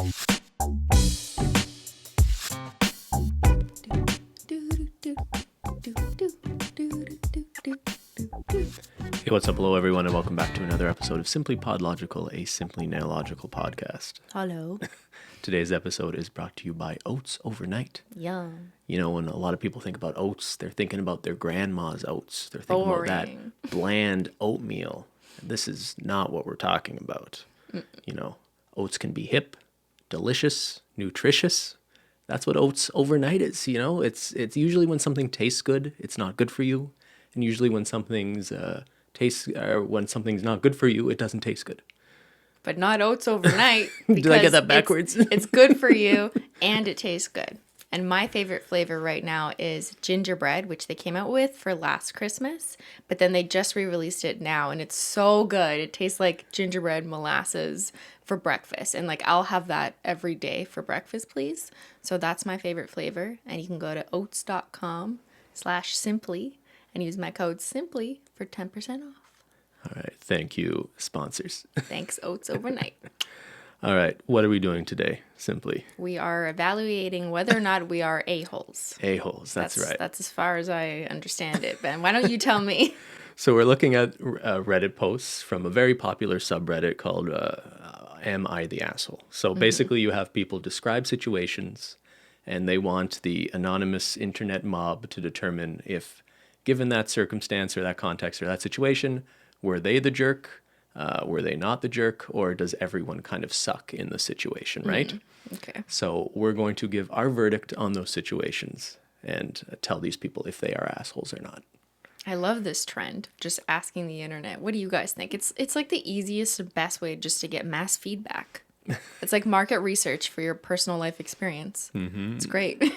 Hey, what's up, hello everyone, and welcome back to another episode of Simply Podlogical, a simply nailogical podcast. Hello. Today's episode is brought to you by Oats Overnight. Yum. You know, when a lot of people think about oats, they're thinking about their grandma's oats. They're thinking about that bland oatmeal. This is not what we're talking about. You know, oats can be hip, delicious, nutritious. That's what Oats Overnight is, you know? It's usually when something tastes good, it's not good for you. And usually when something's when something's not good for you, it doesn't taste good. But not Oats Overnight. Did I get that backwards? It's good for you and it tastes good. And my favorite flavor right now is gingerbread, which they came out with for last Christmas. But then they just re-released it now and it's so good. It tastes like gingerbread molasses for breakfast. And like I'll have that every day for breakfast, please. So that's my favorite flavor. And you can go to oats.com/simply and use my code SIMPLY for 10% off. All right. Thank you, sponsors. Thanks, Oats Overnight. All right. What are we doing today, Simply? We are evaluating whether or not we are a-holes. A-holes. That's right. That's as far as I understand it. Ben, why don't you tell me? So we're looking at Reddit posts from a very popular subreddit called Am I the Asshole? So basically you have people describe situations and they want the anonymous internet mob to determine if, given that circumstance or that context or that situation, were they the jerk? Were they not the jerk? Or does everyone kind of suck in the situation, right? Okay. So we're going to give our verdict on those situations and tell these people if they are assholes or not. I love this trend, just asking the internet. What do you guys think? It's like the easiest and best way just to get mass feedback. It's like market research for your personal life experience. Mm-hmm. It's great.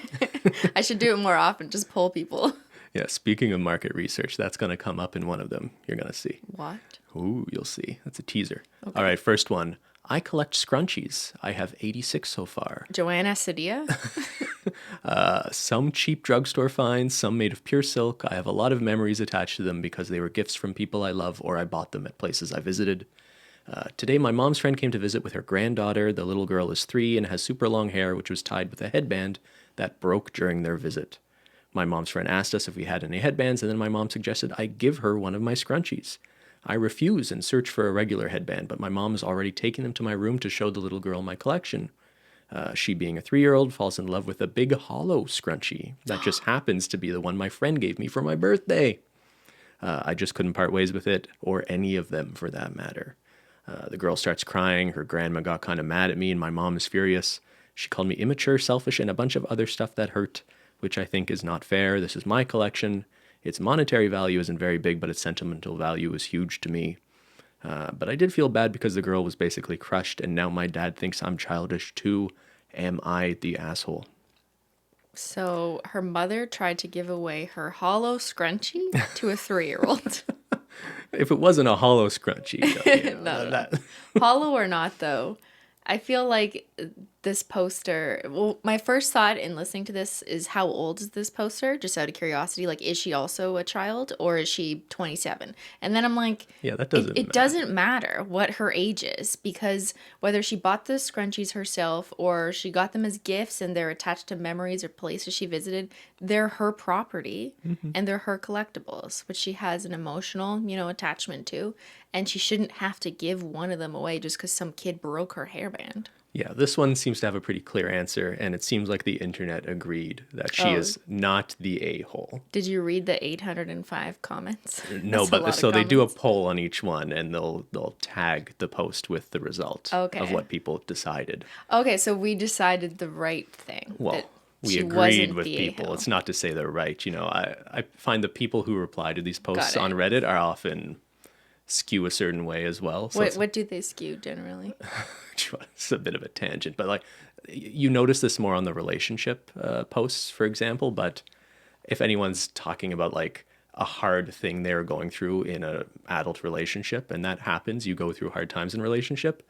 I should do it more often, just poll people. Yeah, speaking of market research, that's going to come up in one of them. You're going to see. What? Ooh, you'll see. That's a teaser. Okay. All right, first one. I collect scrunchies. I have 86 so far. Joanna Sadia? Some cheap drugstore finds, some made of pure silk. I have a lot of memories attached to them because they were gifts from people I love or I bought them at places I visited. Today, my mom's friend came to visit with her granddaughter. The little girl is 3 and has super long hair, which was tied with a headband that broke during their visit. My mom's friend asked us if we had any headbands, and then my mom suggested I give her one of my scrunchies. I refuse and search for a regular headband, but my mom is already taking them to my room to show the little girl my collection. She, being a 3-year-old, falls in love with a big hollow scrunchie that just happens to be the one my friend gave me for my birthday. I just couldn't part ways with it, or any of them for that matter. The girl starts crying, her grandma got kind of mad at me, and my mom is furious. She called me immature, selfish, and a bunch of other stuff that hurt, which I think is not fair. This is my collection. Its monetary value isn't very big, but its sentimental value is huge to me. But I did feel bad because the girl was basically crushed, and now my dad thinks I'm childish too. Am I the asshole? So her mother tried to give away her hollow scrunchie to a 3-year-old. If it wasn't a hollow scrunchie. No. Hollow or not, though, I feel like this poster, well, my first thought in listening to this is how old is this poster? Just out of curiosity, like, is she also a child or is she 27? And then I'm like, yeah, that doesn't it doesn't matter what her age is, because whether she bought the scrunchies herself or she got them as gifts and they're attached to memories or places she visited, they're her property and they're her collectibles, which she has an emotional, attachment to. And she shouldn't have to give one of them away just because some kid broke her hairband. Yeah, this one seems to have a pretty clear answer, and it seems like the internet agreed that she is not the a-hole. Did you read the 805 comments? No, but so they do a poll on each one, and they'll tag the post with the result of what people decided. Okay, so we decided the right thing. Well, we agreed with people. A-hole. It's not to say they're right. I find the people who reply to these posts on Reddit are often skew a certain way as well. So what do they skew generally? It's a bit of a tangent, but like you notice this more on the relationship posts, for example. But if anyone's talking about like a hard thing they're going through in an adult relationship, and that happens, you go through hard times in a relationship,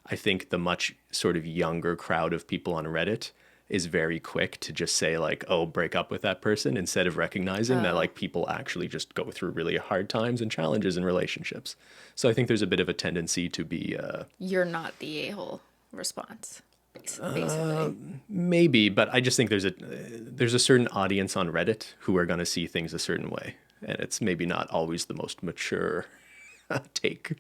I think the much sort of younger crowd of people on Reddit is very quick to just say like, oh, break up with that person, instead of recognizing that like people actually just go through really hard times and challenges in relationships. So I think there's a bit of a tendency to be... You're not the a-hole response. basically. Maybe, but I just think there's a certain audience on Reddit who are going to see things a certain way, and it's maybe not always the most mature take.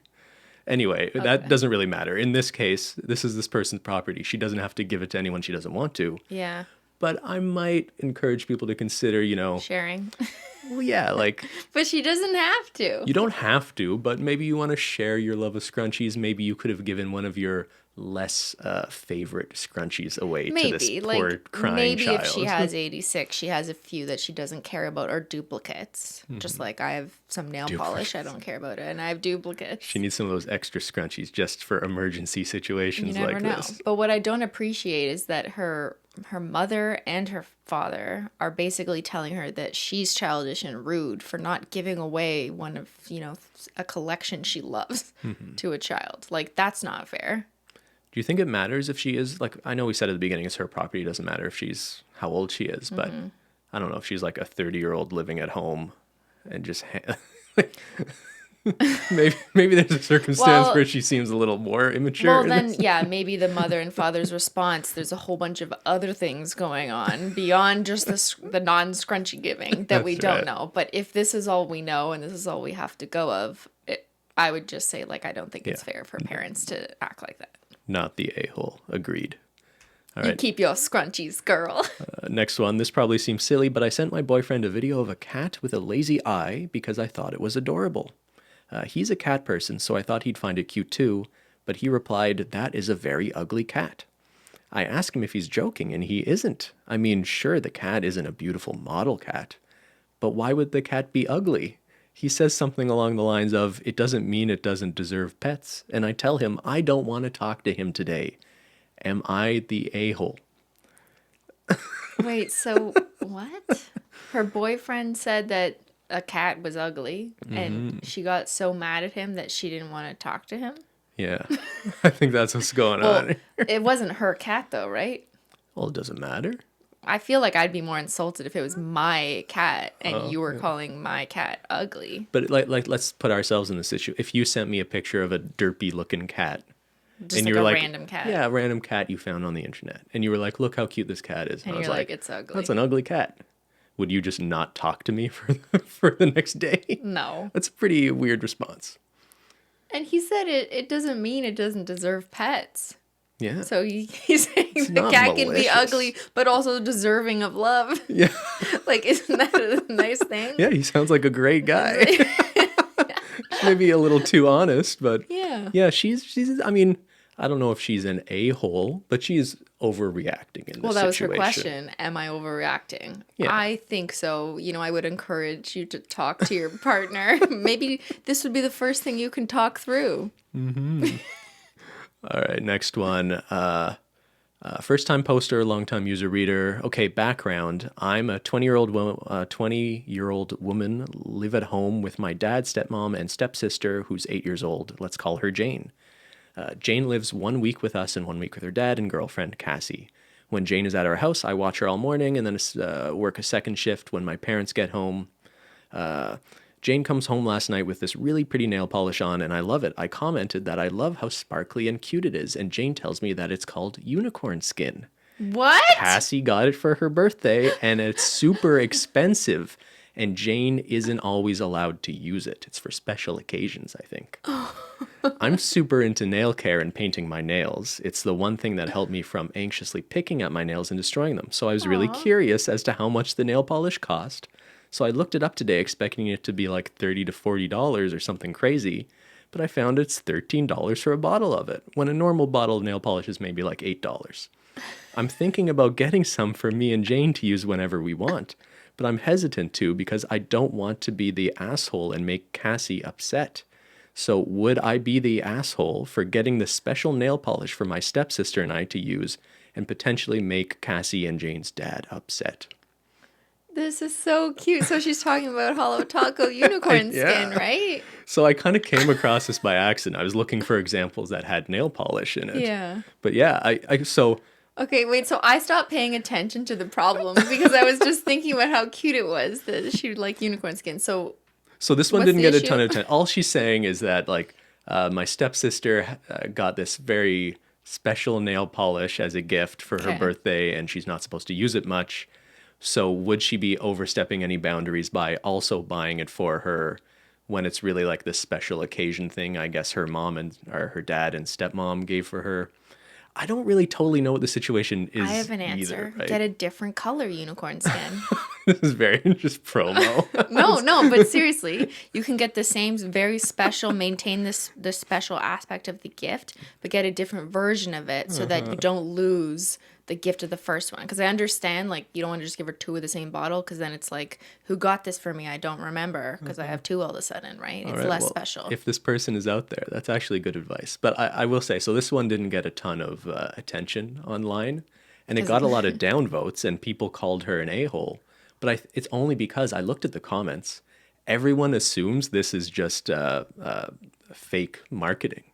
Anyway, that doesn't really matter. In this case, this is this person's property. She doesn't have to give it to anyone she doesn't want to. Yeah. But I might encourage people to consider, Sharing. well, yeah, like But she doesn't have to. you don't have to, but maybe you want to share your love of scrunchies. Maybe you could have given one of your less favorite scrunchies away to this Maybe, poor like, crying maybe child. if she has 86, she has a few that she doesn't care about or duplicates. Just like I have some nail polish, I don't care about it, and I have duplicates. She needs some of those extra scrunchies just for emergency You situations never like know. this. But what I don't appreciate is that her mother and her father are basically telling her that she's childish and rude for not giving away one of, a collection she loves to a child. Like, that's not fair. Do you think it matters if she is, like, I know we said at the beginning it's her property, it doesn't matter if she's, how old she is, but I don't know if she's like a 30-year-old living at home and just, maybe there's a circumstance Well- where she seems a little more immature. Well, in then, this. yeah, maybe the mother and father's response, there's a whole bunch of other things going on beyond just the non-scrunchy giving that we That's don't right. know. But if this is all we know and this is all we have to go of, I would just say, like, I don't think it's fair for parents to act like that. Not the a-hole. Agreed. All You right. keep your scrunchies, girl. Next one. This probably seems silly, but I sent my boyfriend a video of a cat with a lazy eye because I thought it was adorable. He's a cat person, so I thought he'd find it cute too, but he replied, "That is a very ugly cat." I asked him if he's joking, and he isn't. I mean, sure, the cat isn't a beautiful model cat, but why would the cat be ugly? He says something along the lines of, "It doesn't mean it doesn't deserve pets," and I tell him I don't want to talk to him today. Am I the a-hole? Wait, so what? Her boyfriend said that a cat was ugly, and she got so mad at him that she didn't want to talk to him? Yeah, I think that's what's going Well, on. it wasn't her cat, though, right? Well, it doesn't matter. I feel like I'd be more insulted if it was my cat and Oh, you were calling my cat ugly. But like, let's put ourselves in the situation. If you sent me a picture of a derpy-looking cat, Just and like you were a like, random cat. yeah, a random cat you found on the internet, and you were like, "Look how cute this cat is," And I was you're like, "It's ugly." That's an ugly cat. Would you just not talk to me for the next day? No. That's a pretty weird response. And he said it doesn't mean it doesn't deserve pets. Yeah. So he's saying the not cat can be malicious. ugly, but also deserving of love. Yeah. Like, isn't that a nice thing? Yeah, he sounds like a great guy. Maybe a little too honest, but Yeah. yeah, she's. I mean, I don't know if she's an a-hole, but she's overreacting in this Well, that was her situation. question. Am I overreacting? Yeah. I think so. I would encourage you to talk to your partner. Maybe this would be the first thing you can talk through. All right, next one. First-time poster, long-time user reader. Okay, background. I'm a 20-year-old woman, live at home with my dad, stepmom, and stepsister, who's 8 years old. Let's call her Jane. Jane lives 1 week with us and 1 week with her dad and girlfriend, Cassie. When Jane is at our house, I watch her all morning and then work a second shift when my parents get home. Jane comes home last night with this really pretty nail polish on, and I love it. I commented that I love how sparkly and cute it is, and Jane tells me that it's called unicorn skin. What? Cassie got it for her birthday, and it's super expensive, and Jane isn't always allowed to use it. It's for special occasions, I think. I'm super into nail care and painting my nails. It's the one thing that helped me from anxiously picking at my nails and destroying them. So I was really curious as to how much the nail polish cost. So I looked it up today, expecting it to be like $30 to $40 or something crazy, but I found it's $13 for a bottle of it, when a normal bottle of nail polish is maybe like $8. I'm thinking about getting some for me and Jane to use whenever we want, but I'm hesitant to because I don't want to be the asshole and make Cassie upset. So would I be the asshole for getting the special nail polish for my stepsister and I to use and potentially make Cassie and Jane's dad upset? This is so cute. So she's talking about Hollow Taco unicorn skin, right? So I kind of came across this by accident. I was looking for examples that had nail polish in it. Yeah. But yeah, so Okay, wait, so I stopped paying attention to the problem because I was just thinking about how cute it was that she would like unicorn skin. So this one What's didn't the get a issue? ton of attention. All she's saying is that like my stepsister got this very special nail polish as a gift for her Okay. birthday, and she's not supposed to use it much. So would she be overstepping any boundaries by also buying it for her when it's really like this special occasion thing? I guess her mom and or her dad and stepmom gave for her. I don't really totally know what the situation I is have an either, answer. right? Get a different color unicorn skin. This is very just promo. No, but seriously, you can get the same very special, maintain the special aspect of the gift, but get a different version of it so that you don't lose the gift of the first one. Because I understand, like, you don't want to just give her two of the same bottle, because then it's like, who got this for me? I don't remember, because I have two all of a sudden, right? It's All right, less well, special. if this person is out there, that's actually good advice. But I will say, so this one didn't get a ton of attention online, and it 'Cause- got a lot of downvotes, and people called her an a-hole. But it's only because I looked at the comments. Everyone assumes this is just fake marketing.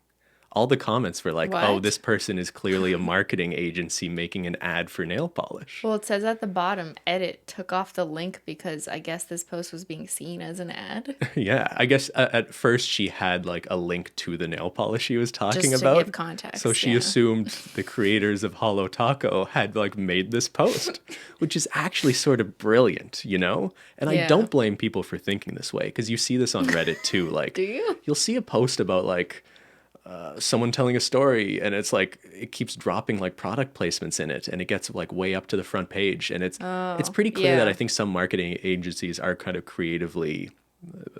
All the comments were like, "Oh, What? this person is clearly a marketing agency making an ad for nail polish." Well, it says at the bottom, edit took off the link because I guess this post was being seen as an ad. Yeah, I guess at first she had like a link to the nail polish she was talking Just to about. give context, So she yeah. assumed the creators of Holo Taco had like made this post, which is actually sort of brilliant, you know? And I Yeah. don't blame people for thinking this way because you see this on Reddit too. Like, Do you? you'll see a post about like someone telling a story and it's like it keeps dropping like product placements in it and it gets like way up to the front page and it's pretty clear that yeah. I think some marketing agencies are kind of creatively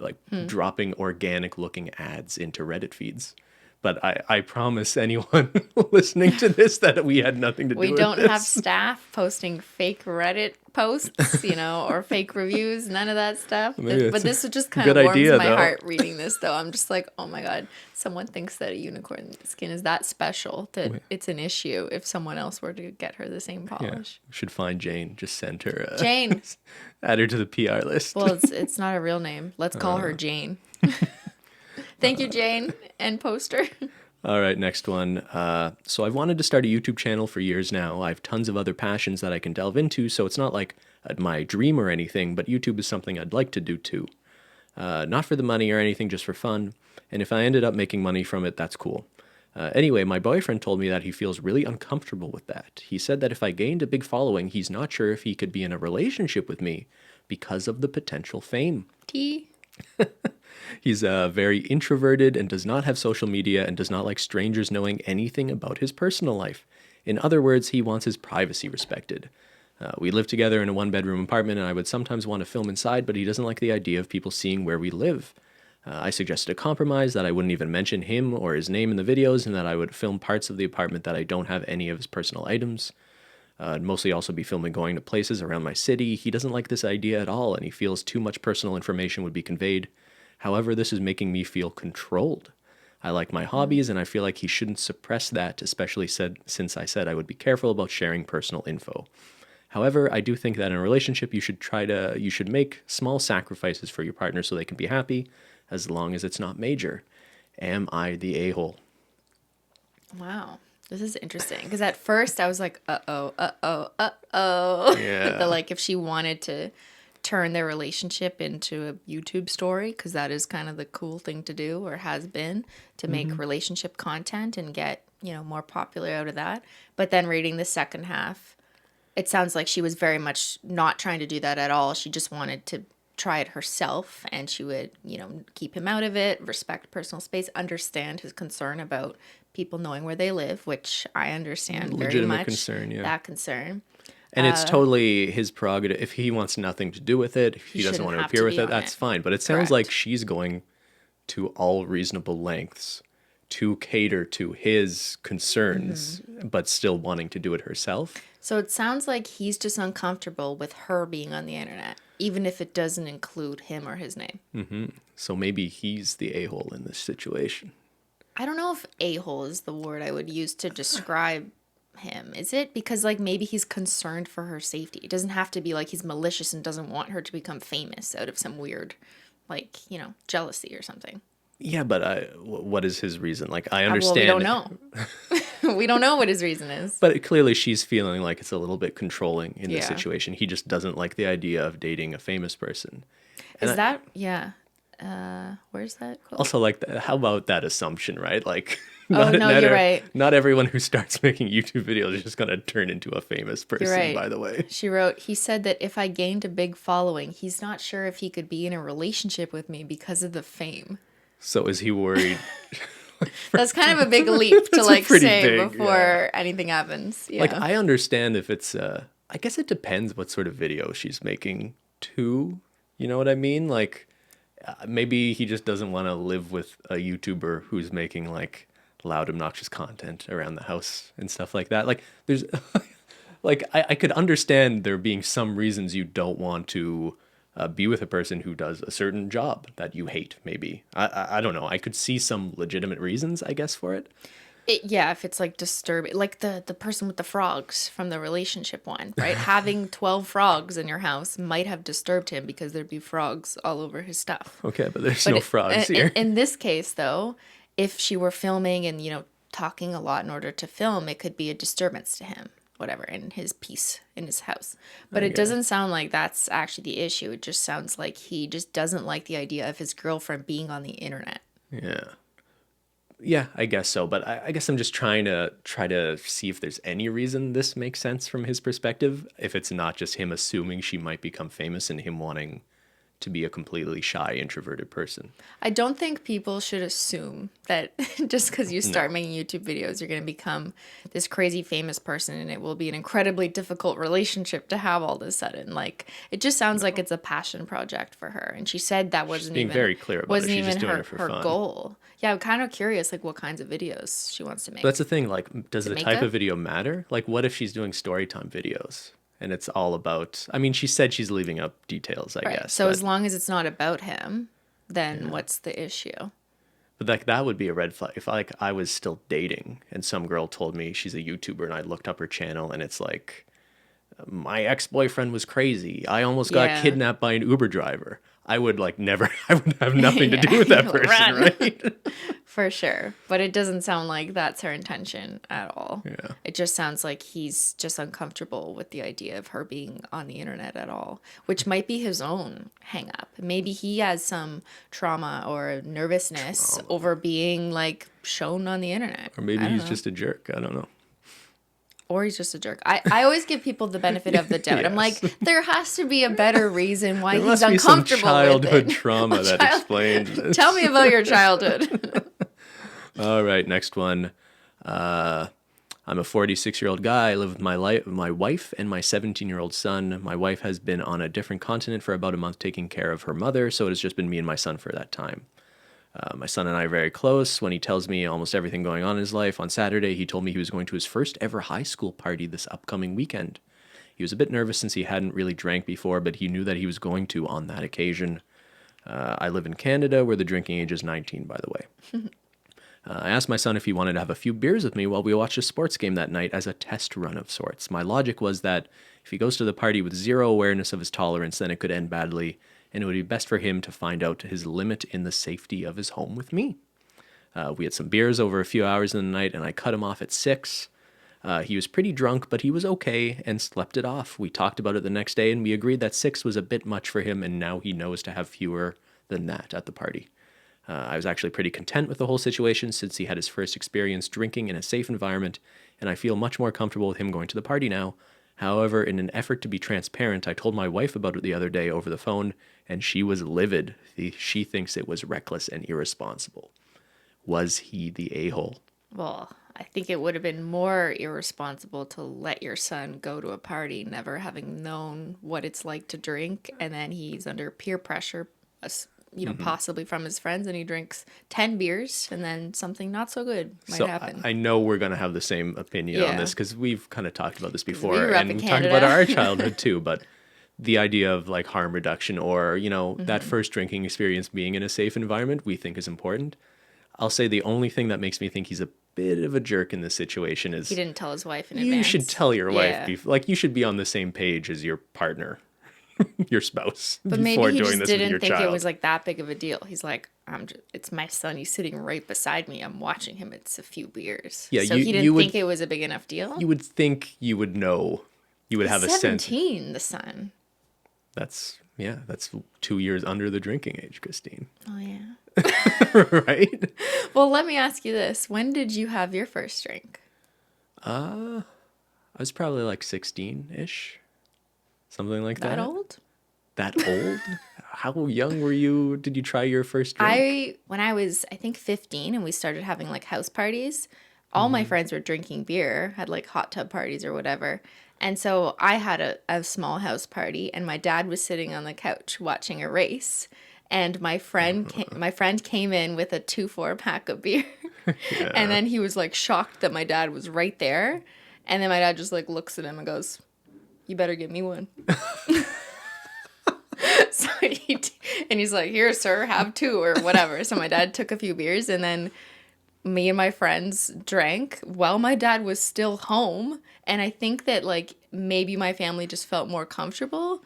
like dropping organic looking ads into Reddit feeds. But I promise anyone listening to this that we had nothing to do We with don't this. have staff posting fake Reddit posts, or fake reviews, none of that stuff. Maybe But it's this just a kind of good warms idea, my though. heart reading this, though. I'm just like, oh my God, someone thinks that a unicorn skin is that special that it's an issue if someone else were to get her the same Yeah, polish. we should find Jane. Just send her. Jane. Add her to the PR list. Well, it's not a real name. Let's call her Jane. Thank you, Jane. End poster. All right, next one. So I've wanted to start a YouTube channel for years now. I have tons of other passions that I can delve into, so it's not like my dream or anything, but YouTube is something I'd like to do too. Not for the money or anything, just for fun. And if I ended up making money from it, that's cool. Anyway, my boyfriend told me that he feels really uncomfortable with that. He said that if I gained a big following, he's not sure if he could be in a relationship with me because of the potential fame. T. He's very introverted and does not have social media and does not like strangers knowing anything about his personal life. In other words, he wants his privacy respected. We live together in a one-bedroom apartment, and I would sometimes want to film inside, but he doesn't like the idea of people seeing where we live. I suggested a compromise that I wouldn't even mention him or his name in the videos, and that I would film parts of the apartment that I don't have any of his personal items. I'd mostly also be filming going to places around my city. He doesn't like this idea at all, and he feels too much personal information would be conveyed. However, this is making me feel controlled. I like my hobbies, and I feel like he shouldn't suppress that, especially since I said I would be careful about sharing personal info. However, I do think that in a relationship, you should make small sacrifices for your partner so they can be happy, as long as it's not major. Am I the a-hole? Wow. This is interesting. Because at first I was like, uh-oh. Yeah. But like if she wanted to turn their relationship into a YouTube story, because that is kind of the cool thing to do, or has been, to make relationship content and get, more popular out of that. But then reading the second half, it sounds like she was very much not trying to do that at all. She just wanted to try it herself, and she would, keep him out of it, respect personal space, understand his concern about people knowing where they live, which I understand very Legitimate much. concern, yeah. That concern. And it's totally his prerogative. If he wants nothing to do with it, if he doesn't shouldn't want to have appear to with be it, on that's it. fine. But it sounds Correct. like she's going to all reasonable lengths to cater to his concerns, but still wanting to do it herself. So it sounds like he's just uncomfortable with her being on the internet, even if it doesn't include him or his name. So maybe he's the a-hole in this situation. I don't know if a-hole is the word I would use to describe him. Is it? Because like maybe he's concerned for her safety. It doesn't have to be like he's malicious and doesn't want her to become famous out of some weird, jealousy or something. Yeah, but what is his reason? Like, I Well, understand. we don't know. We don't know what his reason is. But clearly she's feeling like it's a little bit controlling in this Yeah. situation. He just doesn't like the idea of dating a famous person. Is that, yeah. Where's that quote? Also, like, how about that assumption, right? Like, Oh, no, you're right. not everyone who starts making YouTube videos is just going to turn into a famous You're person, right. by the way. She wrote, he said that if I gained a big following, he's not sure if he could be in a relationship with me because of the fame. So is he worried? That's kind of a big leap to That's a like pretty say big, before anything happens. Yeah. Like, I understand if it's, I guess it depends what sort of video she's making too. You know what I mean? Like, maybe he just doesn't want to live with a YouTuber who's making like loud, obnoxious content around the house and stuff like that. Like, there's, like, I could understand there being some reasons you don't want to be with a person who does a certain job that you hate, maybe. I don't know. I could see some legitimate reasons, I guess, for it. Yeah, if it's like disturbing, like the person with the frogs from the relationship one, right? Having 12 frogs in your house might have disturbed him because there'd be frogs all over his stuff. Okay, but there's no frogs here. In this case, though, if she were filming and, talking a lot in order to film, it could be a disturbance to him, whatever, in his peace in his house. But it doesn't sound like that's actually the issue. It just sounds like he just doesn't like the idea of his girlfriend being on the internet. Yeah. Yeah, I guess so. But I guess I'm just trying to see if there's any reason this makes sense from his perspective. If it's not just him assuming she might become famous and him wanting to be a completely shy, introverted person. I don't think people should assume that just because you start making YouTube videos, you're going to become this crazy famous person and it will be an incredibly difficult relationship to have all of a sudden. Like, it just sounds like it's a passion project for her. And she said that wasn't being even very clear about it. wasn't She's even just doing her, it for her fun. goal. Yeah, I'm kind of curious, like, what kinds of videos she wants to make. But that's the thing. Like, does the type makeup? of video matter? Like, what if she's doing story time videos and it's all about? I mean, she said she's leaving out details, I guess. So but, as long as it's not about him, then what's the issue? but like that would be a red flag if like I was still dating and some girl told me she's a YouTuber and I looked up her channel and it's like my ex-boyfriend was crazy. I almost got Yeah. kidnapped by an Uber driver. I would like never. I would have nothing to Yeah, do with that you'll person, run. right? For sure. But it doesn't sound like that's her intention at all. Yeah. It just sounds like he's just uncomfortable with the idea of her being on the internet at all, which might be his own hang up. Maybe he has some trauma or nervousness over being like shown on the internet. Or maybe I don't he's know. just a jerk. I don't know. Or he's just a jerk. I always give people the benefit of the doubt. I'm Yes. like, there has to be a better reason why There he's must be some uncomfortable childhood with it. trauma that explains this. Tell me about your childhood. All right, next one. I'm a 46-year-old guy. I live with my wife and my 17-year-old son. My wife has been on a different continent for about a month taking care of her mother, so it has just been me and my son for that time. My son and I are very close. When he tells me almost everything going on in his life, on Saturday, he told me he was going to his first ever high school party this upcoming weekend. He was a bit nervous since he hadn't really drank before, but he knew that he was going to on that occasion. I live in Canada, where the drinking age is 19, by the way. I asked my son if he wanted to have a few beers with me while we watched a sports game that night as a test run of sorts. My logic was that if he goes to the party with zero awareness of his tolerance, then it could end badly, and it would be best for him to find out his limit in the safety of his home with me. We had some beers over a few hours in the night, and I cut him off at 6. He was pretty drunk, but he was okay and slept it off. We talked about it the next day, and we agreed that 6 was a bit much for him, and now he knows to have fewer than that at the party. I was actually pretty content with the whole situation since he had his first experience drinking in a safe environment, and I feel much more comfortable with him going to the party now. However, in an effort to be transparent, I told my wife about it the other day over the phone, and she was livid. She thinks it was reckless and irresponsible. Was he the a-hole? Well, I think it would have been more irresponsible to let your son go to a party never having known what it's like to drink, and then he's under peer pressure, possibly from his friends, and he drinks 10 beers, and then something not so good might So happen. I know we're going to have the same opinion on Yeah. this because we've kind of talked about this before, grew up and in we talked about Canada. our childhood too, but the idea of like harm reduction or, Mm-hmm. that first drinking experience being in a safe environment we think is important. I'll say the only thing that makes me think he's a bit of a jerk in this situation is He didn't tell his wife in you advance. should tell your Yeah. wife, like you should be on the same page as your partner, your spouse, But maybe before he doing just this with didn't your think child. it was like that big of a deal. He's like, it's my son. He's sitting right beside me. I'm watching him. It's a few beers. Yeah, so you- he didn't you would- think it was a big enough deal. You would think you would know, you would have a sense. 17, the son. That's Yeah, that's 2 years under the drinking age, Christine. Oh, yeah. Right? Well, let me ask you this. When did you have your first drink? I was probably like 16-ish, something like That that. old? That old? How young were you? Did you try your first drink? When I was, I think, 15 and we started having like house parties, all my friends were drinking beer, had like hot tub parties or whatever. And so I had a small house party and my dad was sitting on the couch watching a race. And my friend came in with a 2-4 pack of beer. And Yeah. then he was like shocked that my dad was right there. And then my dad just like looks at him and goes, "You better give me one." So and he's like, "Here, sir, have two," or whatever. So my dad took a few beers and then me and my friends drank while my dad was still home. And I think that like maybe my family just felt more comfortable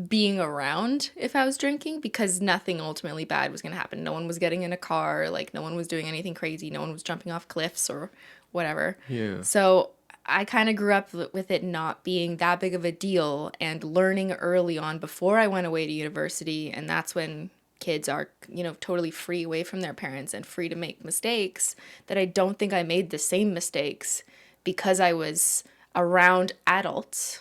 being around if I was drinking because nothing ultimately bad was going to happen. No one was getting in a car, like no one was doing anything crazy, no one was jumping off cliffs or whatever. Yeah. So I kind of grew up with it not being that big of a deal and learning early on before I went away to university. And that's when kids are, totally free away from their parents and free to make mistakes, that I don't think I made the same mistakes because I was around adults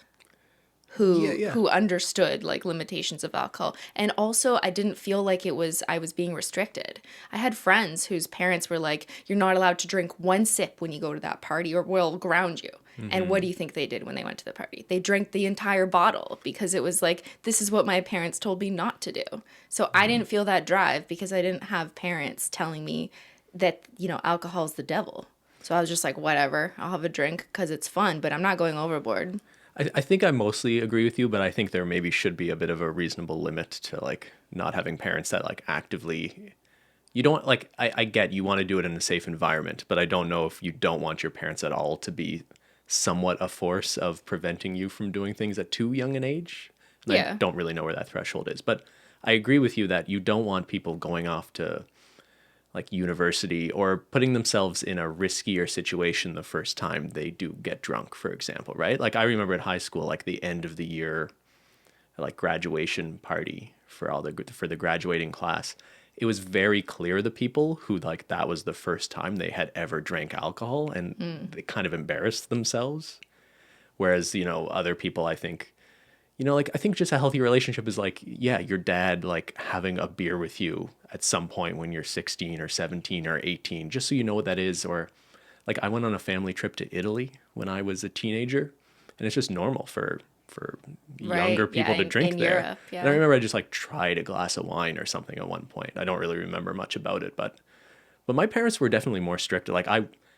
Yeah, who yeah. who understood like limitations of alcohol. And also I didn't feel like I was being restricted. I had friends whose parents were like, "You're not allowed to drink one sip when you go to that party or we'll ground you." And what do you think they did when they went to the party? They drank the entire bottle because it was like, this is what my parents told me not to do. So I didn't feel that drive because I didn't have parents telling me that, alcohol's the devil. So I was just like, whatever, I'll have a drink because it's fun, but I'm not going overboard. I think I mostly agree with you, but I think there maybe should be a bit of a reasonable limit to like not having parents that like actively. You don't like, I get you want to do it in a safe environment, but I don't know if you don't want your parents at all to be somewhat a force of preventing you from doing things at too young an age. And I Yeah. don't really know where that threshold is, but I agree with you that you don't want people going off to like university or putting themselves in a riskier situation the first time they do get drunk, for example, right? Like I remember at high school, like the end of the year, like graduation party for the graduating class. It was very clear the people who like that was the first time they had ever drank alcohol and they kind of embarrassed themselves. Whereas, other people I think like I think just a healthy relationship is like, yeah, your dad like having a beer with you at some point when you're 16 or 17 or 18, just so you know what that is. Or like I went on a family trip to Italy when I was a teenager, and it's just normal for younger Right. Yeah. people to drink In there. Europe. And I Yeah. remember I just like tried a glass of wine or something at one point. I don't really remember much about it, but my parents were definitely more strict. Like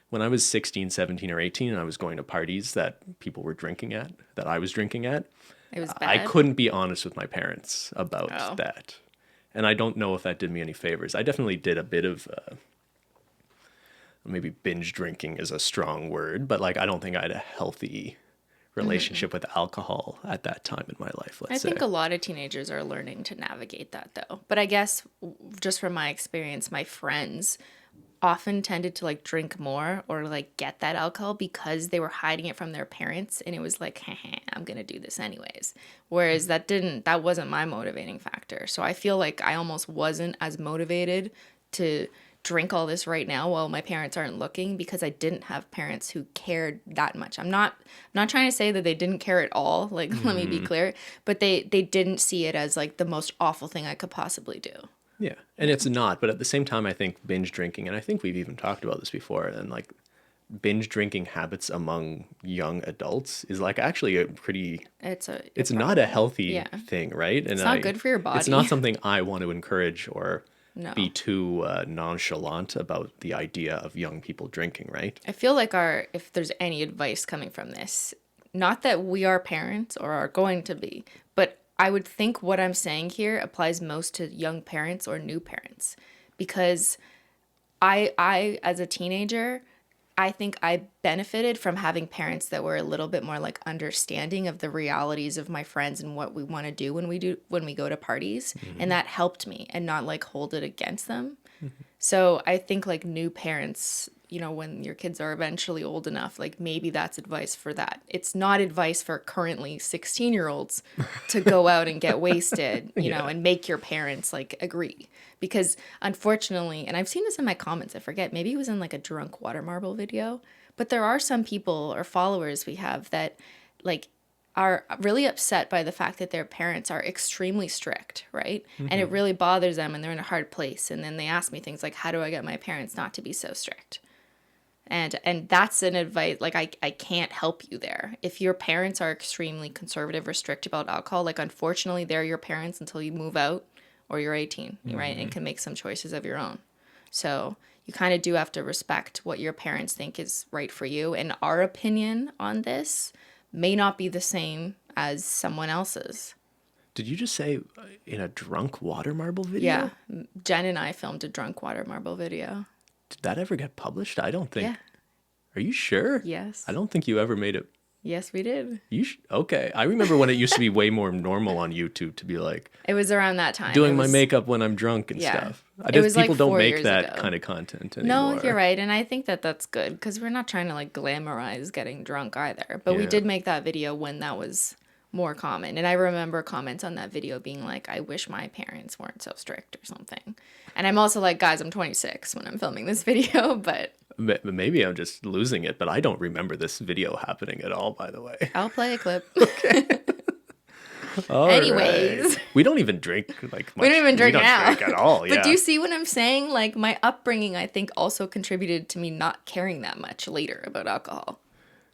when I was 16, 17 or 18 and I was going to parties that people were drinking at, that I was drinking at, It was I bad. couldn't be honest with my parents about Oh. that. And I don't know if that did me any favors. I definitely did a bit of maybe binge drinking is a strong word, but like I don't think I had a healthy relationship with alcohol at that time in my life, I let's say. think a lot of teenagers are learning to navigate that though. But I guess just from my experience, my friends often tended to like drink more or like get that alcohol because they were hiding it from their parents and it was like, "Heh, I'm going to do this anyways." Whereas that wasn't my motivating factor. So I feel like I almost wasn't as motivated to drink all this right now while my parents aren't looking because I didn't have parents who cared that much. I'm not trying to say that they didn't care at all, like let me be clear, but they didn't see it as like the most awful thing I could possibly do. Yeah. And it's not, but at the same time, I think binge drinking, and I think we've even talked about this before, and like binge drinking habits among young adults is like actually a pretty It's a it's not a problem. healthy Yeah. thing, right? And It's not good for your it's not body. something I want to encourage or No. be too nonchalant about the idea of young people drinking, right? I feel like if there's any advice coming from this, not that we are parents or are going to be, but I would think what I'm saying here applies most to young parents or new parents because I as a teenager, I think I benefited from having parents that were a little bit more like understanding of the realities of my friends and what we want to do when we go to parties, and that helped me and not like hold it against them. So I think like new parents when your kids are eventually old enough, like maybe that's advice for that. It's not advice for currently 16-year-olds to go out and get wasted, Yeah. and make your parents like agree. Because unfortunately, and I've seen this in my comments, I forget, maybe it was in like a drunk water marble video, but there are some people or followers we have that like are really upset by the fact that their parents are extremely strict, right? And it really bothers them and they're in a hard place. And then they ask me things like, how do I get my parents not to be so strict? And that's an advice, like I can't help you there. If your parents are extremely conservative or strict about alcohol, like unfortunately they're your parents until you move out or you're 18, right? And can make some choices of your own. So you kind of do have to respect what your parents think is right for you. And our opinion on this may not be the same as someone else's. Did you just say in a drunk water marble video? Yeah. Jen and I filmed a drunk water marble video. Did that ever get published? I don't think. Yeah. Are you sure? Yes. I don't think you ever made it. Yes, we did. Okay. I remember when it used to be way more normal on YouTube to be like It was around that time. doing my makeup when I'm drunk and Yeah. stuff. It was people like don't 4 make years that ago. kind of content anymore. No, you're right. And I think that that's good because we're not trying to like glamorize getting drunk either. But we Yeah. did make that video when that was more common. And I remember comments on that video being like, I wish my parents weren't so strict or something. And I'm also like, guys, I'm 26 when I'm filming this video, but Maybe I'm just losing it, but I don't remember this video happening at all, by the way. I'll play a clip. All Anyways. right. We don't even drink like much. We don't even drink we don't now. drink at all. But Yeah. do you see what I'm saying? Like my upbringing, I think, also contributed to me not caring that much later about alcohol.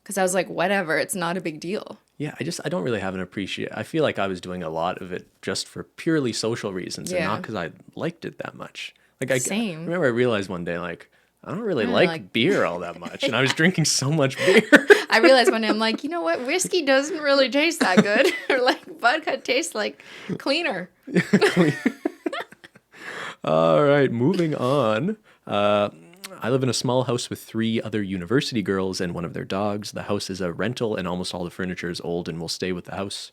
Because I was like, whatever, it's not a big deal. Yeah, I don't really have an appreciation. I feel like I was doing a lot of it just for purely social reasons and Yeah. not because I liked it that much. Like Same. I remember I realized one day like I don't really really like like- beer all that much, and I was drinking so much beer. I realized one day, I'm like, you know what? Whiskey doesn't really taste that good. Or like vodka tastes like cleaner. All right, moving on. I live in a small house with 3 other university girls and one of their dogs. The house is a rental, and almost all the furniture is old and will stay with the house.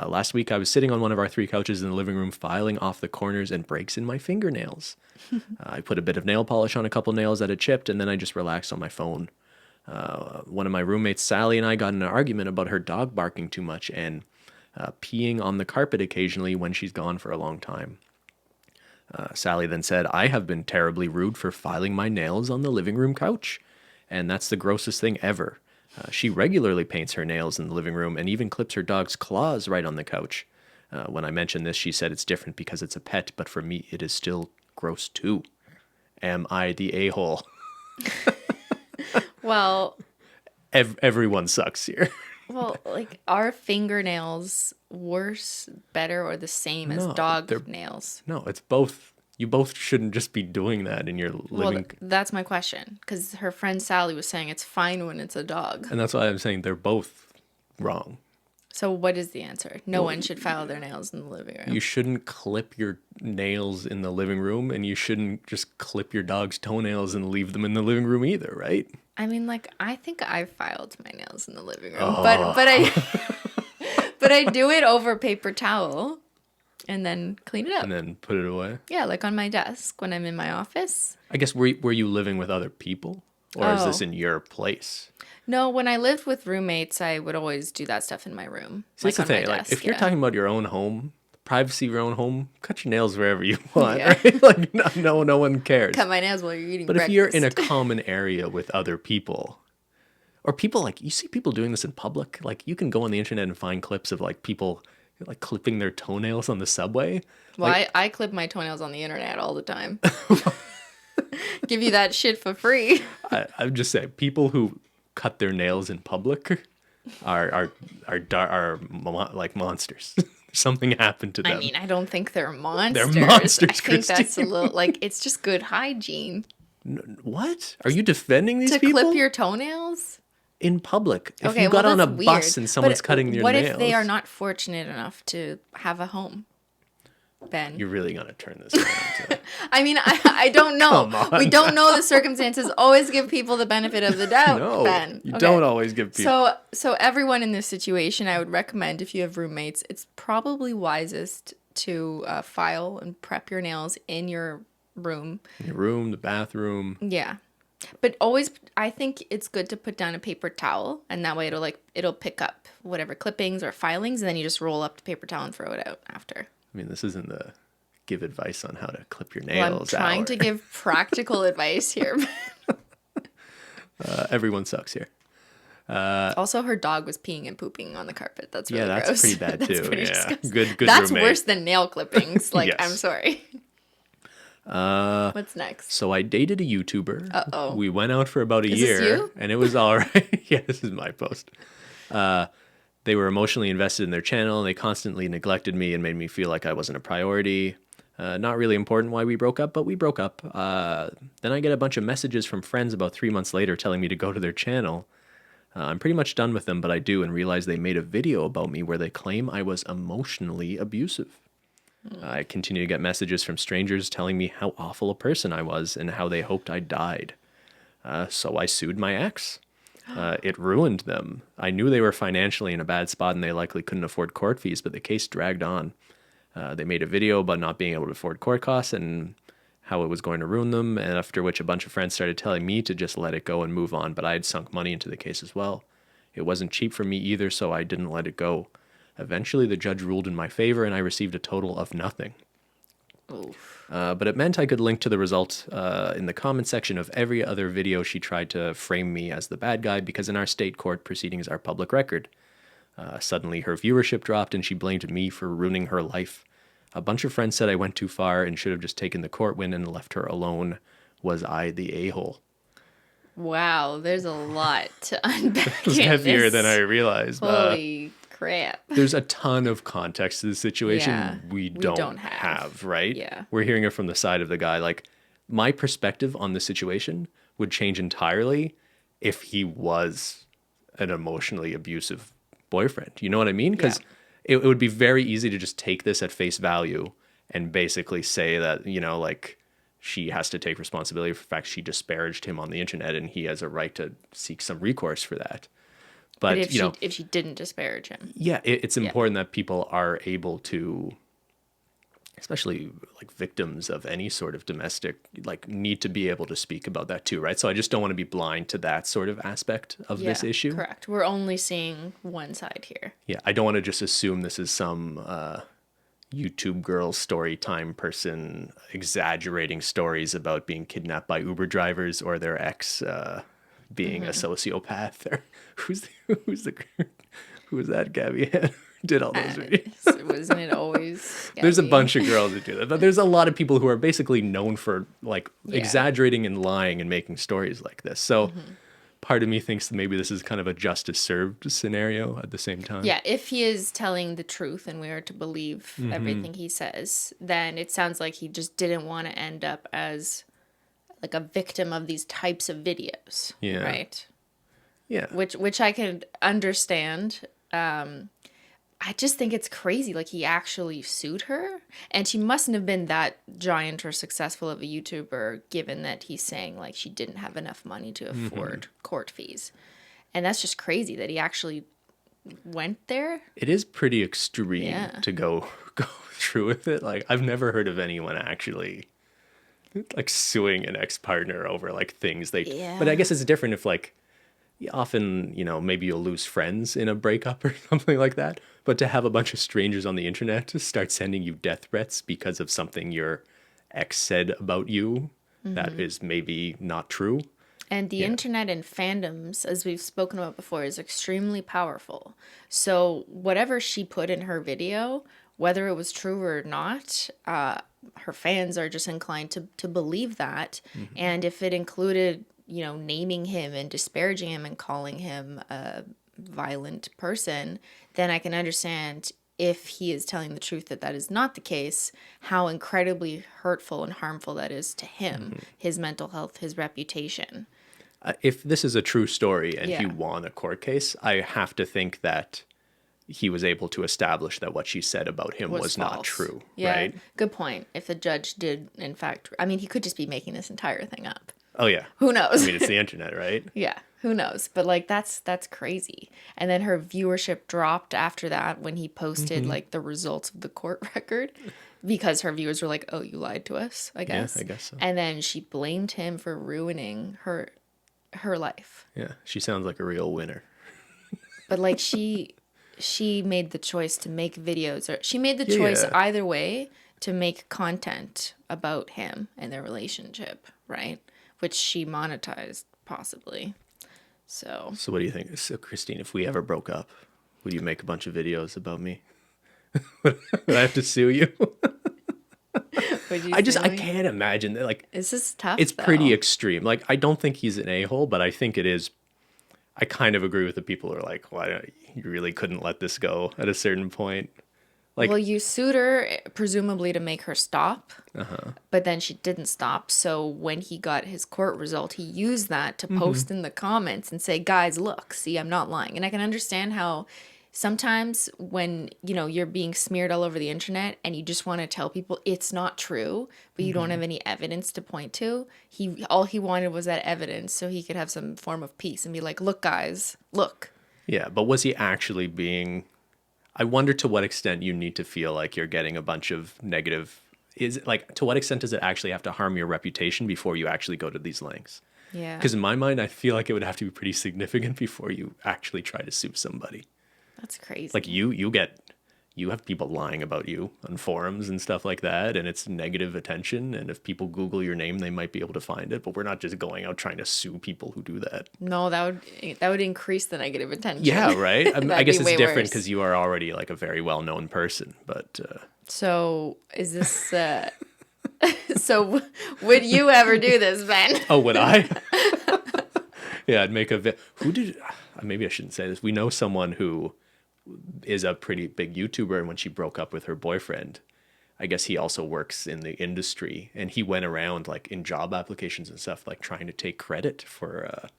Last week, I was sitting on one of our 3 couches in the living room, filing off the corners and breaks in my fingernails. I put a bit of nail polish on a couple nails that had chipped, and then I just relaxed on my phone. One of my roommates, Sally, and I got in an argument about her dog barking too much and peeing on the carpet occasionally when she's gone for a long time. Sally then said, I have been terribly rude for filing my nails on the living room couch, and that's the grossest thing ever. She regularly paints her nails in the living room and even clips her dog's claws right on the couch. When I mentioned this, she said it's different because it's a pet, but for me, it is still gross too. Am I the a-hole? Well, Everyone sucks here. like are fingernails worse, better, or the same as No, dog they're- nails? No, it's both. You both shouldn't just be doing that in your Well, living. that's my question. Because her friend Sally was saying it's fine when it's a dog. And that's why I'm saying they're both wrong. So what is the answer? No one should file their nails in the living room. You shouldn't clip your nails in the living room, and you shouldn't just clip your dog's toenails and leave them in the living room either, right? I mean, like, I think I filed my nails in the living room, Oh. but I do it over paper towel and then clean it up. And then put it away. Yeah, like on my desk when I'm in my office. I guess were you living with other people, or is this Oh. in your place? No, when I lived with roommates, I would always do that stuff in my room. See, that's the on my thing. Like, desk, if you're yeah. talking about your own home, privacy of your own home, cut your nails wherever you want. Yeah. Right? Like, no one cares. Cut my nails while you're eating But breakfast. if you're in a common area with other people, or people like you see people doing this in public, like you can go on the internet and find clips of like people like clipping their toenails on the subway. Well, Like, I clip my toenails on the internet all the time. Give you that shit for free. I'm just saying, people who cut their nails in public are like monsters. Something happened to them. I mean, I don't think they're monsters. monsters, I think that's a Christine. little like it's just good hygiene What? Are you defending these to people? clip your toenails. In public. If Okay, you got well, on a that's bus weird. and someone's But cutting your what nails. if they are not fortunate enough to have a home? Ben, You're really going to turn this around. To, I mean, I don't know. Come on. We don't know the circumstances. Always give people the benefit of the doubt, no, Ben. you Okay. don't always give people. So everyone in this situation, I would recommend if you have roommates, it's probably wisest to file and prep your nails in your room. Your room, the bathroom. Yeah. But always, I think it's good to put down a paper towel, and that way it'll pick up whatever clippings or filings, and then you just roll up the paper towel and throw it out after. I mean, this isn't the give advice on how to clip your Well, I'm nails trying hour. to give practical advice here. Everyone sucks here. Also, her dog was peeing and pooping on the carpet. That's really Yeah, that's gross. pretty bad That's too. pretty Yeah, disgusting. good That's roommate. worse than nail clippings. Like, Yes. I'm sorry. What's next? So I dated a YouTuber. Uh-oh. We went out for about a Is year, this you? and it was all right. Yeah, this is my post. They were emotionally invested in their channel, and they constantly neglected me and made me feel like I wasn't a priority. Not really important why we broke up, but we broke up. Then I get a bunch of messages from friends about 3 months later telling me to go to their channel. I'm pretty much done with them, but I do and realize they made a video about me where they claim I was emotionally abusive. I continue to get messages from strangers telling me how awful a person I was and how they hoped I died. So I sued my ex. It ruined them. I knew they were financially in a bad spot and they likely couldn't afford court fees, but the case dragged on. They made a video about not being able to afford court costs and how it was going to ruin them, and after which a bunch of friends started telling me to just let it go and move on, but I had sunk money into the case as well. It wasn't cheap for me either, so I didn't let it go. Eventually, the judge ruled in my favor, and I received a total of nothing. Oof. But it meant I could link to the result in the comment section of every other video she tried to frame me as the bad guy, because in our state court proceedings are public record. Suddenly, her viewership dropped, and she blamed me for ruining her life. A bunch of friends said I went too far and should have just taken the court win and left her alone. Was I the a-hole? Wow, there's a lot to unpack. It's in heavier this. than I realized. Holy crap. There's a ton of context to the situation Yeah, we we don't, don't have, have. right? Yeah. We're hearing it from the side of the guy. Like, my perspective on the situation would change entirely if he was an emotionally abusive boyfriend. You know what I mean? Because it would be very easy to just take this at face value and basically say that, you know, like, she has to take responsibility for the fact she disparaged him on the internet and he has a right to seek some recourse for that. But, if you know, if she didn't disparage him. yeah, it's important that people are able to, especially like victims of any sort of domestic, like need to be able to speak about that too, right? So I just don't want to be blind to that sort of aspect of this issue. Correct. We're only seeing one side here. Yeah, I don't want to just assume this is some YouTube girl story time person exaggerating stories about being kidnapped by Uber drivers or their ex being a sociopath. Or who's that Gabby who did all those videos? Wasn't it always? There's a Gabby? bunch of girls that do that, but there's a lot of people who are basically known for like Yeah. exaggerating and lying and making stories like this. So part of me thinks that maybe this is kind of a justice served scenario at the same time. Yeah, if he is telling the truth and we are to believe everything he says, then it sounds like he just didn't want to end up as like a victim of these types of videos. Yeah. Right. Yeah. Which I can understand. I just think it's crazy. Like, he actually sued her, and she mustn't have been that giant or successful of a YouTuber, given that he's saying like she didn't have enough money to afford court fees, and that's just crazy that he actually went there. It is pretty extreme Yeah. to go through with it. Like, I've never heard of anyone actually like suing an ex-partner over like things they Yeah. But I guess it's different if like often, you know, maybe you'll lose friends in a breakup or something like that, but to have a bunch of strangers on the internet to start sending you death threats because of something your ex said about you that is maybe not true. And the internet and fandoms, as we've spoken about before, is extremely powerful. So whatever she put in her video, whether it was true or not, her fans are just inclined to believe that. And if it included, you know, naming him and disparaging him and calling him a violent person, then I can understand, if he is telling the truth that that is not the case, how incredibly hurtful and harmful that is to him, his mental health, his reputation. If this is a true story and he Yeah. won a court case, I have to think that he was able to establish that what she said about him was not false. true, Yeah, right? good point. If the judge did, in fact, I mean, he could just be making this entire thing up. Oh yeah. Who knows? I mean, it's the internet, right? Yeah, who knows? But like, that's crazy. And then her viewership dropped after that when he posted like the results of the court record. because her viewers were like, "Oh, you lied to us," I Yeah, guess. I guess so. And then she blamed him for ruining her life. Yeah, she sounds like a real winner. But like she made the choice to make videos, or she made the Yeah, choice yeah. either way to make content about him and their relationship, right? Which she monetized possibly. So, So what do you think? So Christine, if we ever broke up, would you make a bunch of videos about me? Would I have to sue you? would you sue I me? can't imagine that. Like, This is tough it's pretty though. extreme. Like, I don't think he's an a-hole, but I think it is. I kind of agree with the people who are like, why don't you really couldn't let this go at a certain point? Well, Like, you sued her presumably to make her stop, but then she didn't stop. So when he got his court result, he used that to post in the comments and say, "Guys, look, see, I'm not lying." And I can understand how sometimes when, you're being smeared all over the internet and you just want to tell people it's not true, but you don't have any evidence to point to. All he wanted was that evidence so he could have some form of peace and be like, "Look, guys, look." yeah, but was he actually being? I wonder to what extent you need to feel like you're getting a bunch of negative. Is it like to what extent does it actually have to harm your reputation before you actually go to these lengths? Yeah. Because in my mind, I feel like it would have to be pretty significant before you actually try to sue somebody. That's crazy. Like you have people lying about you on forums and stuff like that, and it's negative attention. And if people Google your name, they might be able to find it. But we're not just going out trying to sue people who do that. No, that would increase the negative attention. Yeah, right. I That'd guess be it's way different worse. because you are already like a very well known person. But So is this so would you ever do this, Ben? oh, would I? Yeah, I'd make who did? Maybe I shouldn't say this. We know someone who is a pretty big YouTuber, and when she broke up with her boyfriend, I guess he also works in the industry, and he went around like in job applications and stuff, like trying to take credit for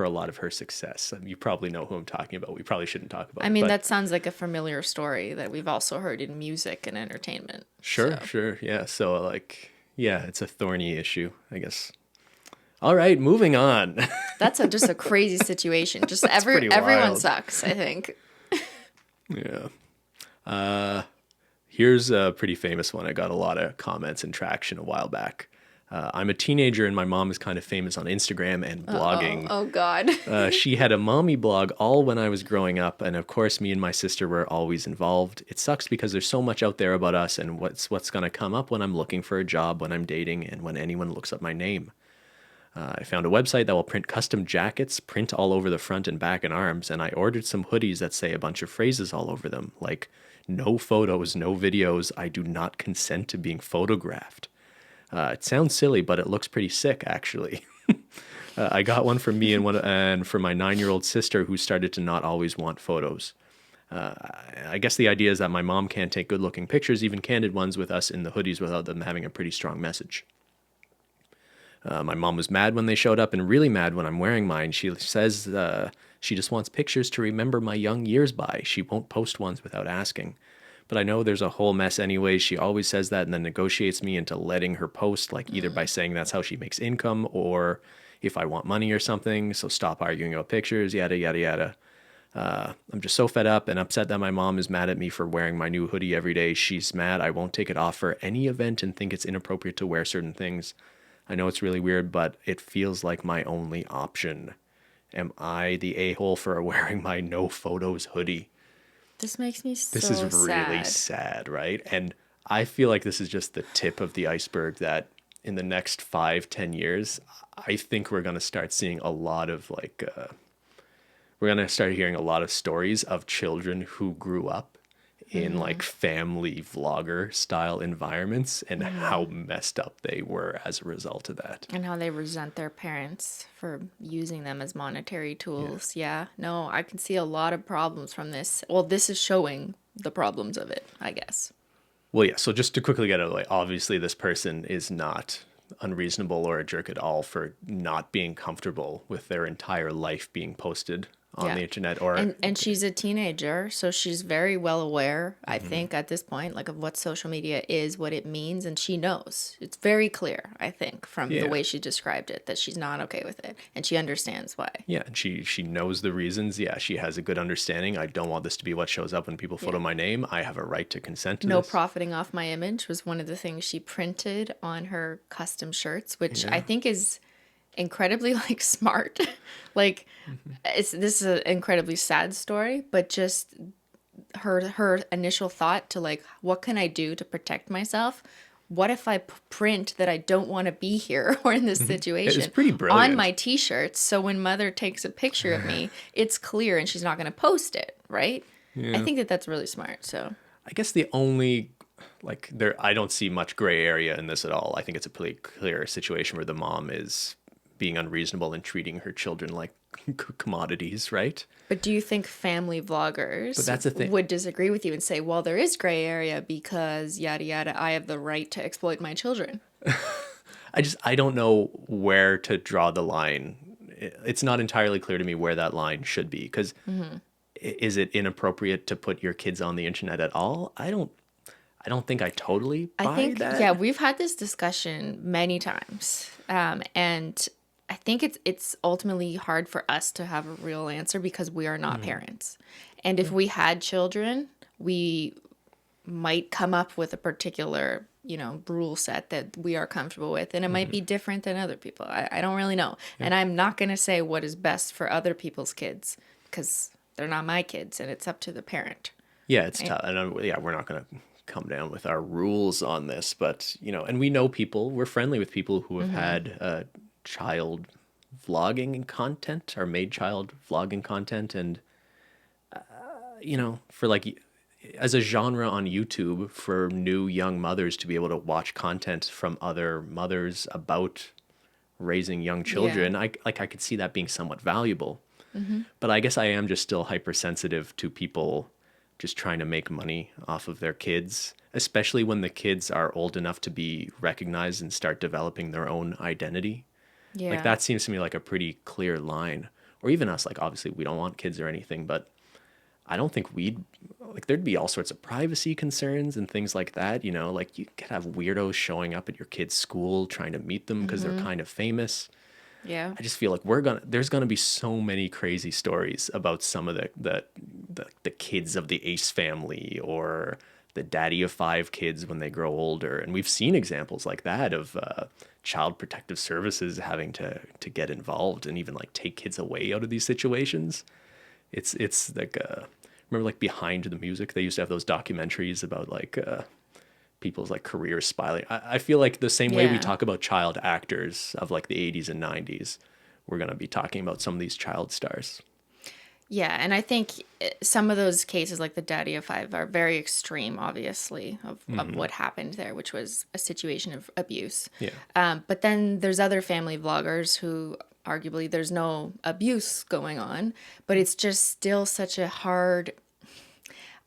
a lot of her success. I mean, you probably know who I'm talking about. We probably shouldn't talk about I it, mean, but that sounds like a familiar story that we've also heard in music and entertainment. sure, So, sure, yeah. So like, yeah, it's a thorny issue, I guess. All right, moving on. that's just a crazy situation. Just pretty everyone wild. sucks, I think. Yeah. Here's a pretty famous one. I got a lot of comments and traction a while back. I'm a teenager and my mom is kind of famous on Instagram and blogging. Oh God. She had a mommy blog all when I was growing up, and of course, me and my sister were always involved. It sucks because there's so much out there about us and what's going to come up when I'm looking for a job, when I'm dating, and when anyone looks up my name. I found a website that will print custom jackets, print all over the front and back and arms, and I ordered some hoodies that say a bunch of phrases all over them, like no photos, no videos, I do not consent to being photographed. It sounds silly, but it looks pretty sick, actually. I got one for me and for my 9-year-old sister who started to not always want photos. I guess the idea is that my mom can't take good-looking pictures, even candid ones, with us in the hoodies without them having a pretty strong message. My mom was mad when they showed up and really mad when I'm wearing mine. She says she just wants pictures to remember my young years by. She won't post ones without asking. But I know there's a whole mess anyways. She always says that and then negotiates me into letting her post, like either by saying that's how she makes income or if I want money or something. So stop arguing about pictures, yada, yada, yada. I'm just so fed up and upset that my mom is mad at me for wearing my new hoodie every day. She's mad I won't take it off for any event and think it's inappropriate to wear certain things. I know it's really weird, but it feels like my only option. Am I the a-hole for wearing my no photos hoodie? This makes me This is so really sad. sad, right? And I feel like this is just the tip of the iceberg that in the next 5, 10 years, I think we're going to start seeing a lot of we're going to start hearing a lot of stories of children who grew up in like family vlogger style environments and how messed up they were as a result of that. And how they resent their parents for using them as monetary tools. Yeah. No, I can see a lot of problems from this. Well, this is showing the problems of it, I guess. Well, yeah, so just to quickly get out of the way, obviously this person is not unreasonable or a jerk at all for not being comfortable with their entire life being posted on Yeah. the internet, or And she's a teenager, so she's very well aware, I think, at this point, like of what social media is, what it means, and she knows. It's very clear, I think, from the yeah. way she described it, that she's not okay with it, and she understands why. Yeah, and she knows the reasons. Yeah, she has a good understanding. I don't want this to be what shows up when people photo Yeah. my name. I have a right to consent to No this. profiting off my image was one of the things she printed on her custom shirts, which I Yeah. think is incredibly like smart. Like this is an incredibly sad story, but just her initial thought to like, what can I do to protect myself? What if I print that I don't want to be here or in this It's situation pretty on brilliant. my t-shirts, so when mother takes a picture of me, it's clear and she's not going to post it, right? I Yeah. think that that's really smart. So I guess the only like there I don't see much gray area in this at all. I think it's a pretty clear situation where the mom is being unreasonable and treating her children like commodities, right? but do you think family But vloggers that's the thing. would disagree with you and say, well, there is gray area because yada yada, I have the right to exploit my children? I don't know where to draw the line. It's not entirely clear to me where that line should be because is it inappropriate to put your kids on the internet at all? I don't think I totally I buy think, that. yeah, we've had this discussion many times, and I think it's ultimately hard for us to have a real answer because we are not parents, and if we had children, we might come up with a particular rule set that we are comfortable with, and it might be different than other people. I don't really know, and I'm not going to say what is best for other people's kids because they're not my kids, and it's up to the parent. Yeah, it's tough. And yeah, we're not going to come down with our rules on this, but and we know people, we're friendly with people who have had child vlogging content or made child vlogging content. And, for like as a genre on YouTube for new young mothers to be able to watch content from other mothers about raising young children, I could see that being somewhat valuable. But I guess I am just still hypersensitive to people just trying to make money off of their kids, especially when the kids are old enough to be recognized and start developing their own identity. Yeah. Like that seems to me like a pretty clear line. Or even us, like obviously we don't want kids or anything, but I don't think we'd like there'd be all sorts of privacy concerns and things like that, like you could have weirdos showing up at your kid's school trying to meet them because they're kind of famous. Yeah. I just feel like there's gonna be so many crazy stories about some of the kids of the Ace family or the daddy of 5 kids when they grow older, and we've seen examples like that of child protective services having to get involved and even like take kids away out of these situations. It's like remember like Behind the Music, they used to have those documentaries about like people's like career spiraling. I feel like the same way we Yeah. talk about child actors of like the 80s and 90s, we're going to be talking about some of these child stars. Yeah, and I think some of those cases, like the Daddy of 5, are very extreme, obviously, of what happened there, which was a situation of abuse. Yeah. But then there's other family vloggers who arguably there's no abuse going on, but it's just still such a hard.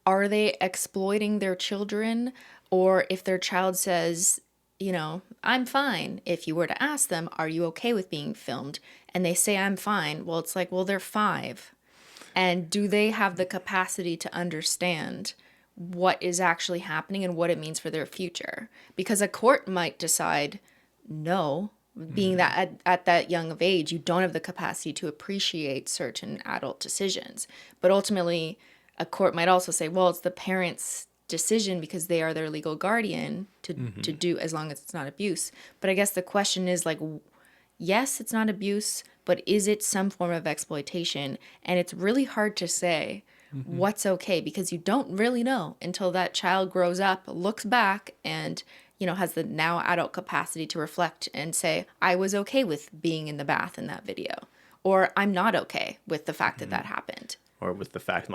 Are they exploiting their children? Or if their child says, I'm fine. If you were to ask them, are you okay with being filmed? And they say, I'm fine. Well, it's like, well, they're 5. And do they have the capacity to understand what is actually happening and what it means for their future? Because a court might decide, no, being that at that young of age, you don't have the capacity to appreciate certain adult decisions. But ultimately, a court might also say, well, it's the parent's decision because they are their legal guardian to do, as long as it's not abuse. But I guess the question is like, yes, it's not abuse, but is it some form of exploitation? And it's really hard to say what's okay because you don't really know until that child grows up, looks back, and has the now adult capacity to reflect and say, I was okay with being in the bath in that video, or I'm not okay with the fact that that happened. Or with the fact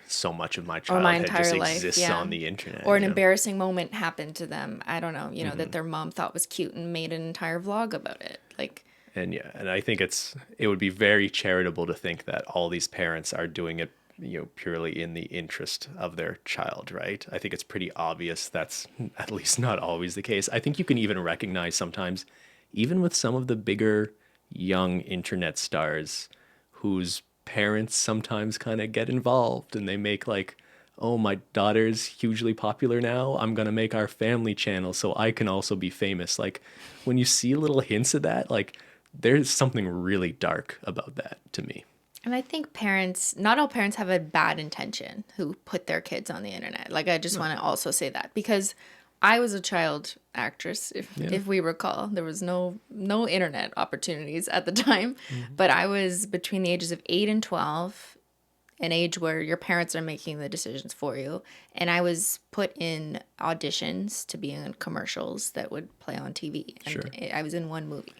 so much of my Or my childhood entire just life, exists yeah. on the internet. Or an embarrassing moment happened to them. I don't know, that their mom thought was cute and made an entire vlog about it. Like, And yeah, and I think it would be very charitable to think that all these parents are doing it, purely in the interest of their child, right? I think it's pretty obvious that's at least not always the case. I think you can even recognize sometimes, even with some of the bigger young internet stars whose parents sometimes kind of get involved and they make like, oh, my daughter's hugely popular now. I'm going to make our family channel so I can also be famous. Like when you see little hints of that, like there's something really dark about that to me. And I think parents, not all parents have a bad intention who put their kids on the internet. Like, I just want to also say that because I was a child actress, if we recall. There was no internet opportunities at the time, but I was between the ages of 8 and 12, an age where your parents are making the decisions for you. And I was put in auditions to be in commercials that would play on TV. And Sure. I was in one movie.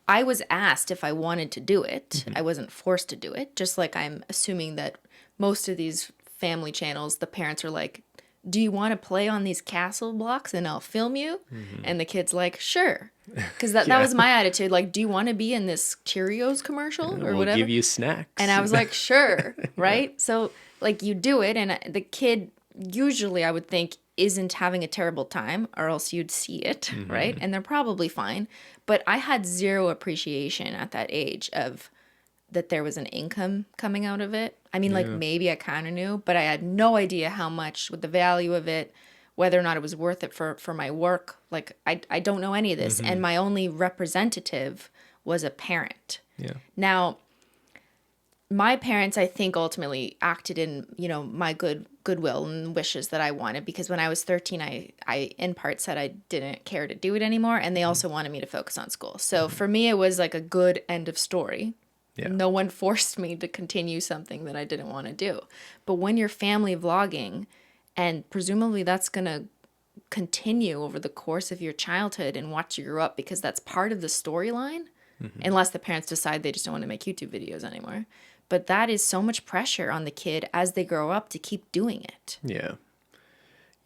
I was asked if I wanted to do it. I wasn't forced to do it. Just like I'm assuming that most of these family channels, the parents are like, do you want to play on these castle blocks and I'll film you? And the kid's like, sure. Because that was my attitude. Like, do you want to be in this Cheerios commercial or We'll whatever? give you snacks. And I was like, sure, right? So, like, you do it, and the kid, usually I would think, isn't having a terrible time, or else you'd see it, right? And they're probably fine. But I had zero appreciation at that age of that there was an income coming out of it. I mean, like, maybe I kind of knew, but I had no idea how much, with the value of it, whether or not it was worth it for my work. Like, I don't know any of this. And my only representative was a parent. Yeah. Now, my parents, I think, ultimately acted in, my goodwill and wishes that I wanted, because when I was 13, I in part said I didn't care to do it anymore, and they also wanted me to focus on school. So for me, it was like a good end of story. Yeah. No one forced me to continue something that I didn't want to do. But when you're family vlogging, and presumably that's going to continue over the course of your childhood and watch you grow up, because that's part of the storyline, unless the parents decide they just don't want to make YouTube videos anymore. But that is so much pressure on the kid as they grow up to keep doing it. Yeah.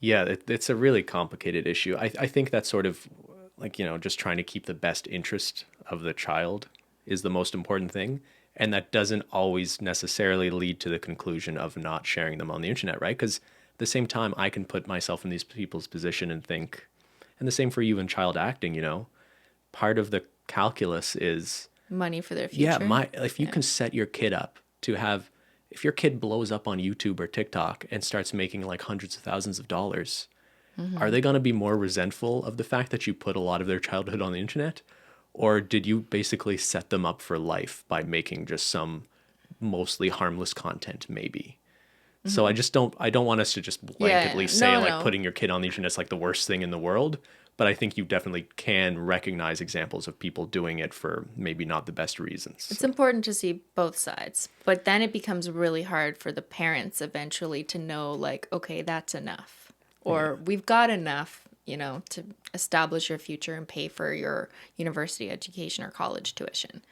Yeah, it's a really complicated issue. I think that's sort of like, just trying to keep the best interest of the child is the most important thing. And that doesn't always necessarily lead to the conclusion of not sharing them on the internet, right? Because at the same time, I can put myself in these people's position and think, and the same for you in child acting, part of the calculus is, Money for their future. if you can set your kid up to have, if your kid blows up on YouTube or TikTok and starts making like hundreds of thousands of dollars, are they going to be more resentful of the fact that you put a lot of their childhood on the internet? Or did you basically set them up for life by making just some mostly harmless content, maybe? So I don't want us to just blanketly say No. putting your kid on the internet is like the worst thing in the world. But I think you definitely can recognize examples of people doing it for maybe not the best reasons. It's important to see both sides, but then it becomes really hard for the parents eventually to know, like, okay, that's enough, or we've got enough, to establish your future and pay for your university education or college tuition.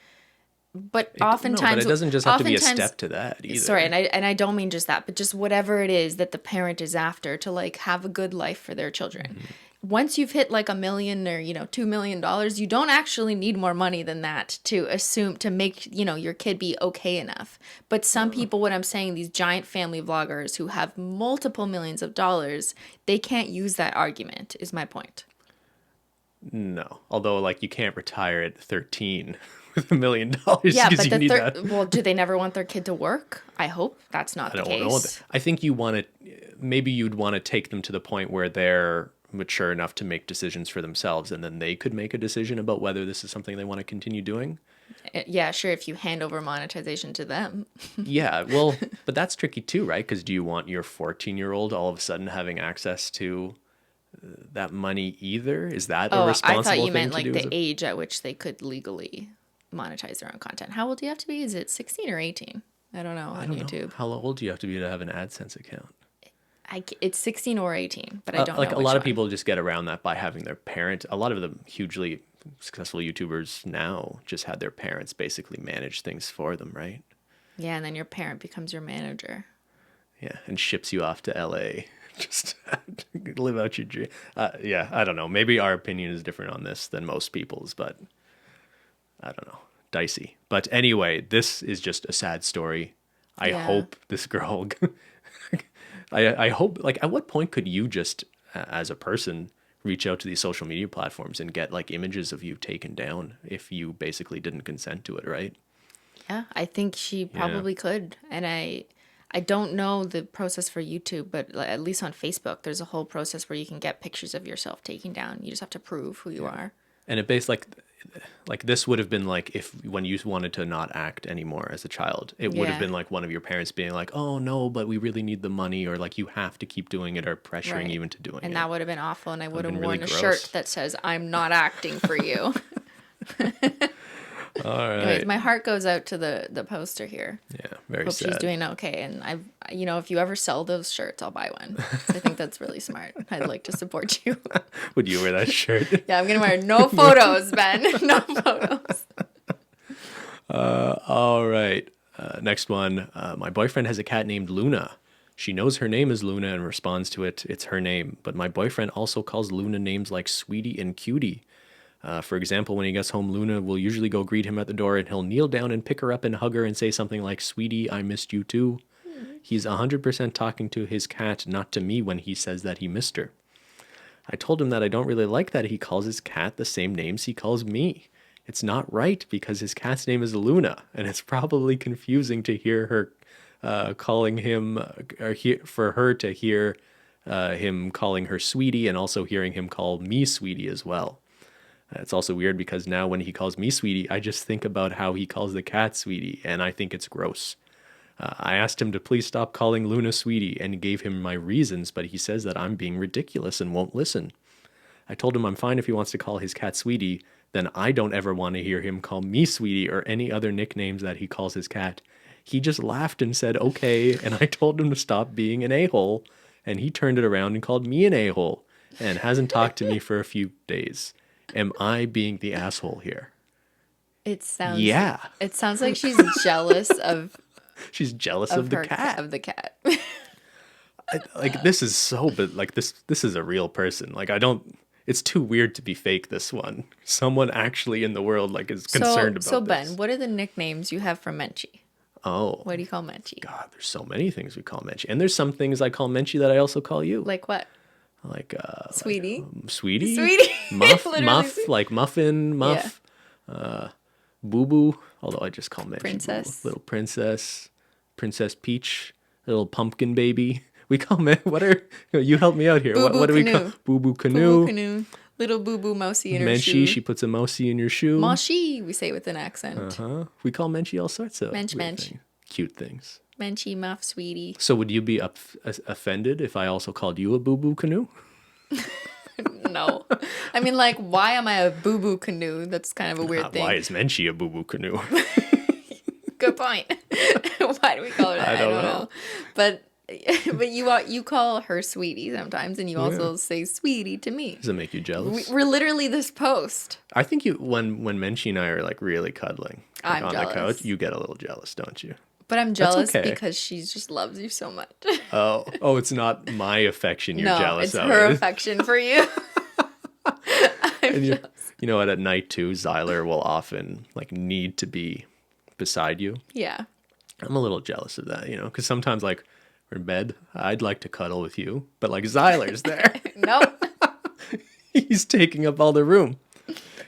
But oftentimes, but it doesn't just have to be a oftentimes- step to that either. Sorry, and I don't mean just that, but just whatever it is that the parent is after to like have a good life for their children. Once you've hit like $1 million or $2 million, you don't actually need more money than that to make your kid be okay enough. But some people, what I'm saying, these giant family vloggers who have multiple millions of dollars, they can't use that argument. Is my point. No, although like you can't retire at 13 with $1 million Yeah, because but you need that. well, do they never want their kid to work? I hope that's not the I don't know. case. I think maybe you'd want to take them to the point where they're mature enough to make decisions for themselves, and then they could make a decision about whether this is something they want to continue doing. Yeah, sure, if you hand over monetization to them. Yeah, well, but that's tricky too, right? Because do you want your 14-year-old all of a sudden having access to that money either? Is that a Oh, responsible I thought you thing meant to like do? the age at which they could legally monetize their own content. How old do you have to be? Is it 16 or 18? I don't know on YouTube. How old do you have to be to have an AdSense account? It's 16 or 18, but I don't Like know a which lot of one. people just get around that by having their parent. A lot of the hugely successful YouTubers now just had their parents basically manage things for them, right? Yeah, and then your parent becomes your manager. Yeah, and ships you off to LA. Just live out your dream. Yeah, I don't know. Maybe our opinion is different on this than most people's, but I don't know. Dicey. But anyway, this is just a sad story. I Yeah. hope this girl. I hope. Like, at what point could you just, as a person, reach out to these social media platforms and get like images of you taken down if you basically didn't consent to it, right? Yeah, I think she probably could. And I don't know the process for YouTube, but at least on Facebook, there's a whole process where you can get pictures of yourself taken down. You just have to prove who you are. And it based like this would have been like if when you wanted to not act anymore as a child, it would have Yeah. been like one of your parents being like, "Oh no, but we really need the money," or like you have to keep doing it, or pressuring Right. you into doing And it. that would have been awful. And I would have been worn really a gross. shirt that says, I'm not acting for you. All right. Anyways, my heart goes out to the poster here. Yeah, very Hope sad. she's doing okay. And if you ever sell those shirts, I'll buy one. I think that's really smart. I'd like to support you. Would you wear that shirt? Yeah, I'm going to wear no photos, Ben. No photos. All right. Next one. My boyfriend has a cat named Luna. She knows her name is Luna and responds to it. It's her name. But my boyfriend also calls Luna names like Sweetie and Cutie. For example, when he gets home, Luna will usually go greet him at the door and he'll kneel down and pick her up and hug her and say something like, Sweetie, I missed you too. He's 100% talking to his cat, not to me when he says that he missed her. I told him that I don't really like that he calls his cat the same names he calls me. It's not right because his cat's name is Luna, and it's probably confusing to hear her calling him, for her to hear him calling her Sweetie and also hearing him call me Sweetie as well. It's also weird because now when he calls me Sweetie, I just think about how he calls the cat Sweetie, and I think it's gross. I asked him to please stop calling Luna Sweetie and gave him my reasons, but he says that I'm being ridiculous and won't listen. I told him I'm fine if he wants to call his cat Sweetie, then I don't ever want to hear him call me Sweetie or any other nicknames that he calls his cat. He just laughed and said, okay, and I told him to stop being an a-hole, and he turned it around and called me an a-hole and hasn't talked to me for a few days. Am I being the asshole here? It sounds Yeah. It sounds like she's jealous of She's jealous of the her cat. of the cat. Like this is so, but like this is a real person. Like I don't. It's too weird to be fake. This one, someone actually in the world like is concerned about So this. Ben, what are the nicknames you have for Menchie? Oh What do you call Menchie? God, there's so many things we call Menchie, and there's some things I call Menchie that I also call you. Like what? Like Sweetie? Sweetie, Sweetie. Muff, Literally Muff, sweet. like Muffin, Muff, Boo Boo. Although I just call Menchie Princess. Boo. Little Princess, Princess Peach, little Pumpkin Baby. We call what are you help me out here? Boo Boo what do we call Canoe. Boo Boo Boo Canoe? Boo Canoe. Little Boo Boo Mousy in her Menchie, shoe. she puts a mousey in your shoe. Moshi, we say with an accent. We call Menchie all sorts of Mench, weird Mench. things. Cute things. Menchie, Muff, Sweetie. So would you be offended if I also called you a Boo Boo Canoe? No. I mean, like, why am I a Boo Boo Canoe? That's kind of a weird thing. Why is Menchie a Boo Boo Canoe? Good point. Why do we call her that? I don't know. But you call her Sweetie sometimes, and you also say Sweetie to me. Does it make you jealous? We're literally this post. I think you when Menchie and I are like really cuddling I'm on jealous. the couch, you get a little jealous, don't you? But I'm jealous okay. because she just loves you so much. Oh, it's not my affection you're No, jealous it's of. her affection for you. And you know what? At night too, Zyler will often like need to be beside you. Yeah. I'm a little jealous of that, because sometimes like we're in bed, I'd like to cuddle with you, but like Zyler's there, Nope. he's taking up all the room.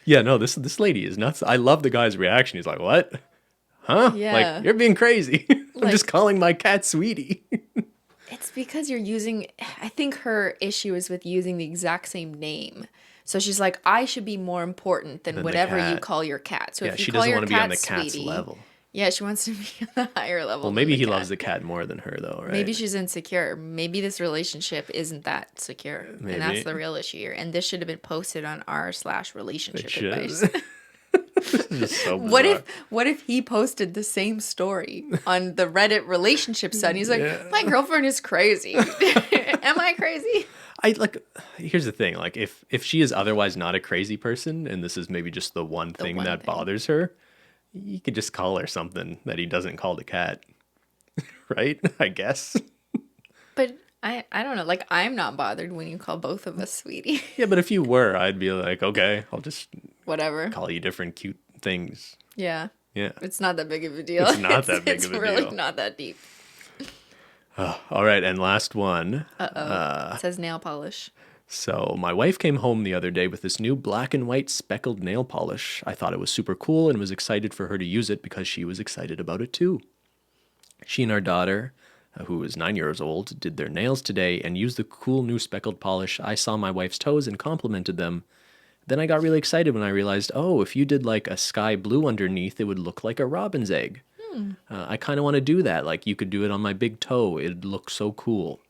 Yeah, no, this lady is nuts. I love the guy's reaction. He's like, "What? Huh? Yeah. Like you're being crazy. I'm Like- just calling my cat Sweetie." It's because you're using, I think her issue is with using the exact same name. So she's like, I should be more important than the whatever you cat. call your cat. So Yeah, if you she call doesn't your want to be on cat the cat's Sweetie, level. yeah, she wants to be on the higher level. Well, than maybe the he cat. loves the cat more than her, though, right? Maybe she's insecure. Maybe this relationship isn't that secure. Maybe. And that's the real issue here. And this should have been posted on r/relationship It should. advice. This is just so bizarre. What if he posted the same story on the Reddit relationship site? And he's like, my girlfriend is crazy. Am I crazy? Here's the thing, like if she is otherwise not a crazy person and this is maybe just the one thing one that thing. bothers her, you could just call her something that he doesn't call the cat. Right? I guess. But I don't know. Like, I'm not bothered when you call both of us Sweetie. Yeah, but if you were, I'd be like, okay, I'll just Whatever. call you different cute things. Yeah. Yeah. It's not that big of a deal. It's not that big of a It's really deal. not that deep. All right, and last one. It says nail polish. So, my wife came home the other day with this new black and white speckled nail polish. I thought it was super cool and was excited for her to use it because she was excited about it too. She and our daughter, who is 9 years old, did their nails today and used the cool new speckled polish. I saw my wife's toes and complimented them. Then I got really excited when I realized, oh, if you did like a sky blue underneath, it would look like a robin's egg. I kind of want to do that. Like you could do it on my big toe. It'd look so cool.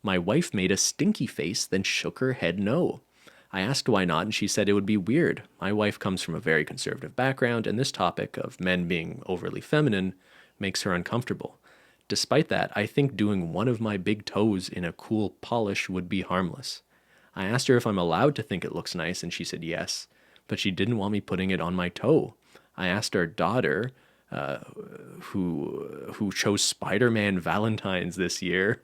My wife made a stinky face, then shook her head no. I asked why not, and she said it would be weird. My wife comes from a very conservative background, and this topic of men being overly feminine makes her uncomfortable. Despite that, I think doing one of my big toes in a cool polish would be harmless. I asked her if I'm allowed to think it looks nice, and she said yes, but she didn't want me putting it on my toe. I asked our daughter, who chose Spider-Man Valentines this year,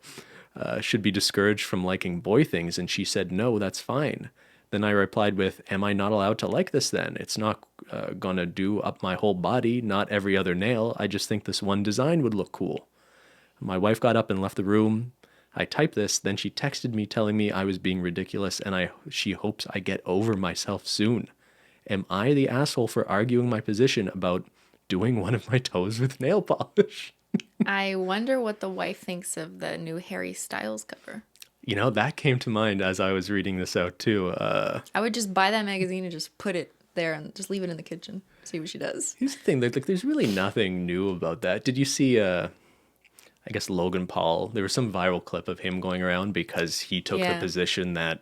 should be discouraged from liking boy things, and she said no, that's fine. Then I replied with, am I not allowed to like this then? It's not gonna do up my whole body, not every other nail. I just think this one design would look cool. My wife got up and left the room. I typed this, then she texted me telling me I was being ridiculous and she hopes I get over myself soon. Am I the asshole for arguing my position about doing one of my toes with nail polish? I wonder what the wife thinks of the new Harry Styles cover. You know, that came to mind as I was reading this out too. I would just buy that magazine and just put it there and just leave it in the kitchen. See what she does. Here's the thing, like there's really nothing new about that. Did you see I guess Logan Paul, there was some viral clip of him going around because he took the position that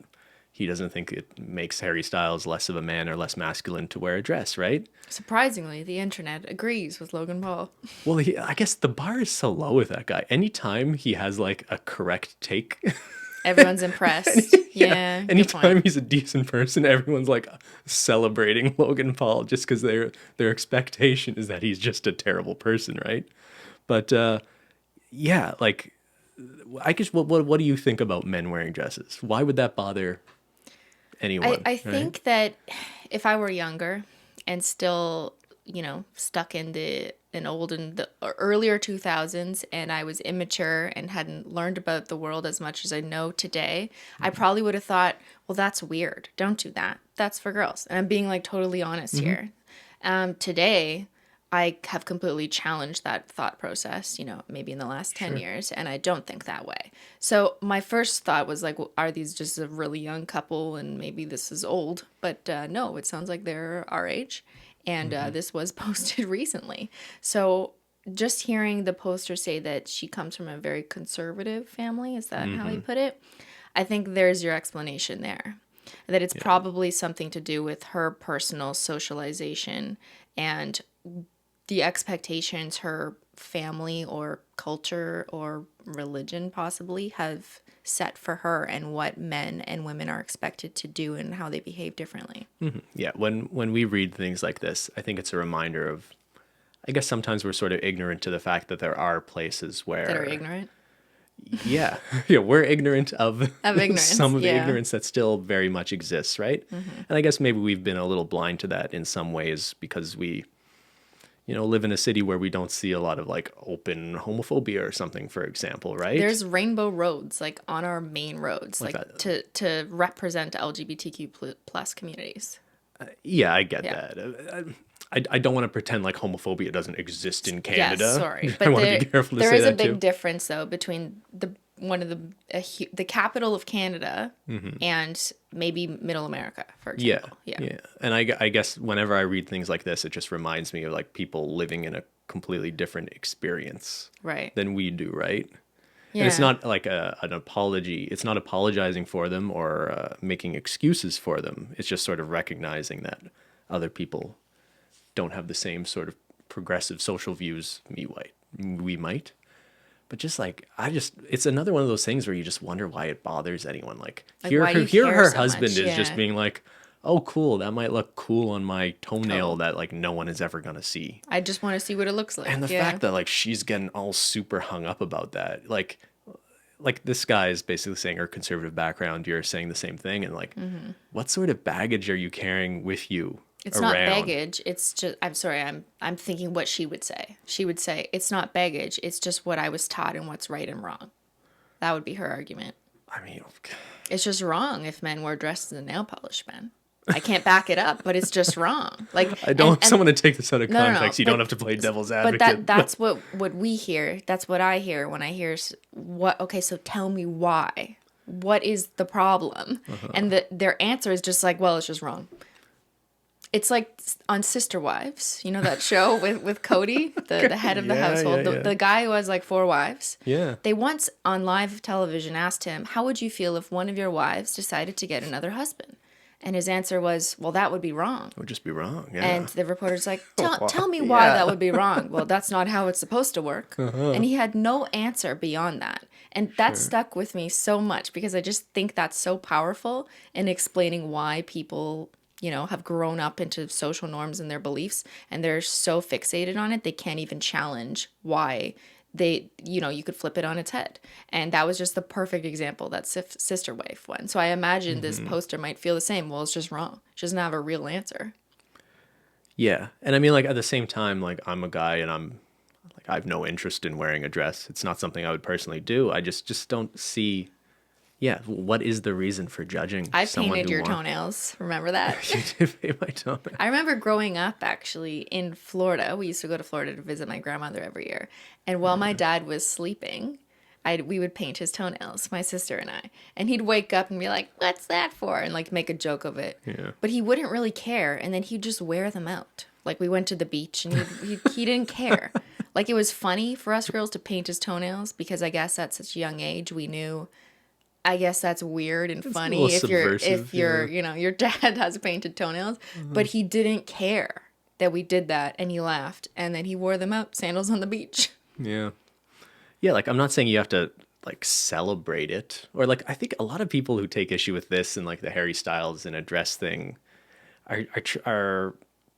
he doesn't think it makes Harry Styles less of a man or less masculine to wear a dress, right? Surprisingly, the internet agrees with Logan Paul. Well, I guess the bar is so low with that guy. Anytime he has like a correct take, Everyone's impressed. Yeah. Good anytime point. he's a decent person, everyone's like celebrating Logan Paul just because their expectation is that he's just a terrible person, right? But yeah, like I guess what do you think about men wearing dresses? Why would that bother anyone? I right? think that if I were younger and still, stuck in the earlier 2000s and I was immature and hadn't learned about the world as much as I know today, I probably would have thought, well, that's weird. Don't do that. That's for girls. And I'm being like totally honest here. Today, I have completely challenged that thought process, maybe in the last 10 years, and I don't think that way. So my first thought was like, well, are these just a really young couple and maybe this is old? But no, it sounds like they're our age, and this was posted recently. So just hearing the poster say that she comes from a very conservative family, is that how he put it? I think there's your explanation there. That it's probably something to do with her personal socialization and the expectations her family or culture or religion possibly have set for her and what men and women are expected to do and how they behave differently. Yeah, when we read things like this, I think it's a reminder of, I guess sometimes we're sort of ignorant to the fact that there are places where That are ignorant. yeah, yeah, we're ignorant of ignorance, some of the yeah. ignorance that still very much exists, right? And I guess maybe we've been a little blind to that in some ways because we live in a city where we don't see a lot of like open homophobia or something, for example, right? There's rainbow roads like on our main roads, Like like to represent LGBTQ plus communities. Yeah, I get Yeah. that. I don't want to pretend like homophobia doesn't exist in Canada. Yes, sorry, I but want to be careful to there say is a that big too. difference though between the capital of Canada and maybe Middle America, for Yeah, example. yeah. And I guess whenever I read things like this, it just reminds me of like people living in a completely different experience Right. than we do, right? Yeah. And it's not like an apology. It's not apologizing for them or making excuses for them. It's just sort of recognizing that other people don't have the same sort of progressive social views we might. But just like it's another one of those things where you just wonder why it bothers anyone. Like why do you here care her so husband much? is just Yeah. being like, oh cool, that might look cool on my toenail Oh. that like no one is ever gonna see. I just want to see what it looks like. And the Yeah. fact that like she's getting all super hung up about that, like this guy is basically saying her conservative background, you're saying the same thing, and like, what sort of baggage are you carrying with you? It's not baggage. It's just, I'm sorry, I'm thinking what she would say. She would say, it's not baggage. It's just what I was taught and what's right and wrong. That would be her argument. I mean, It's just wrong if men wear dresses and nail polish, man. I can't back it up, but it's just wrong. Like, I don't want and someone to take this out of no, no, no. context. You don't have to play devil's But advocate. that's what we hear. That's what I hear when I hear what. Okay, so tell me why. What is the problem? And their answer is just like, well, it's just wrong. It's like on Sister Wives, you know that show with Cody, the head of the Yeah, household, yeah, yeah. the guy who has like 4 wives. Yeah. They once on live television asked him, how would you feel if one of your wives decided to get another husband? And his answer was, well, that would be wrong. It would just be wrong. Yeah. And the reporter's like, tell me why that would be wrong. Well, that's not how it's supposed to work. And he had no answer beyond that. And that stuck with me so much because I just think that's so powerful in explaining why people, you know, have grown up into social norms and their beliefs. And they're so fixated on it, they can't even challenge why they, you know, you could flip it on its head. And that was just the perfect example, that Sister Wife one. So I imagine this poster might feel the same. Well, it's just wrong. She doesn't have a real answer. Yeah. And I mean, like, at the same time, like, I'm a guy and I have no interest in wearing a dress. It's not something I would personally do. I just don't see, yeah, what is the reason for judging I someone painted who your wants... toenails. Remember that? You did paint my toenails. I remember growing up actually in Florida. We used to go to Florida to visit my grandmother every year. And while my dad was sleeping, we would paint his toenails, my sister and I. And he'd wake up and be like, what's that for? And like make a joke of it. Yeah. But he wouldn't really care. And then he'd just wear them out. Like we went to the beach and he didn't care. Like it was funny for us girls to paint his toenails because I guess at such a young age we knew, I guess that's weird and funny little if you're subversive, you know, your dad has painted toenails, but he didn't care that we did that and he laughed and then he wore them out, sandals on the beach. Yeah. Yeah, like, I'm not saying you have to, like, celebrate it. Or, like, I think a lot of people who take issue with this and, like, the Harry Styles and a dress thing are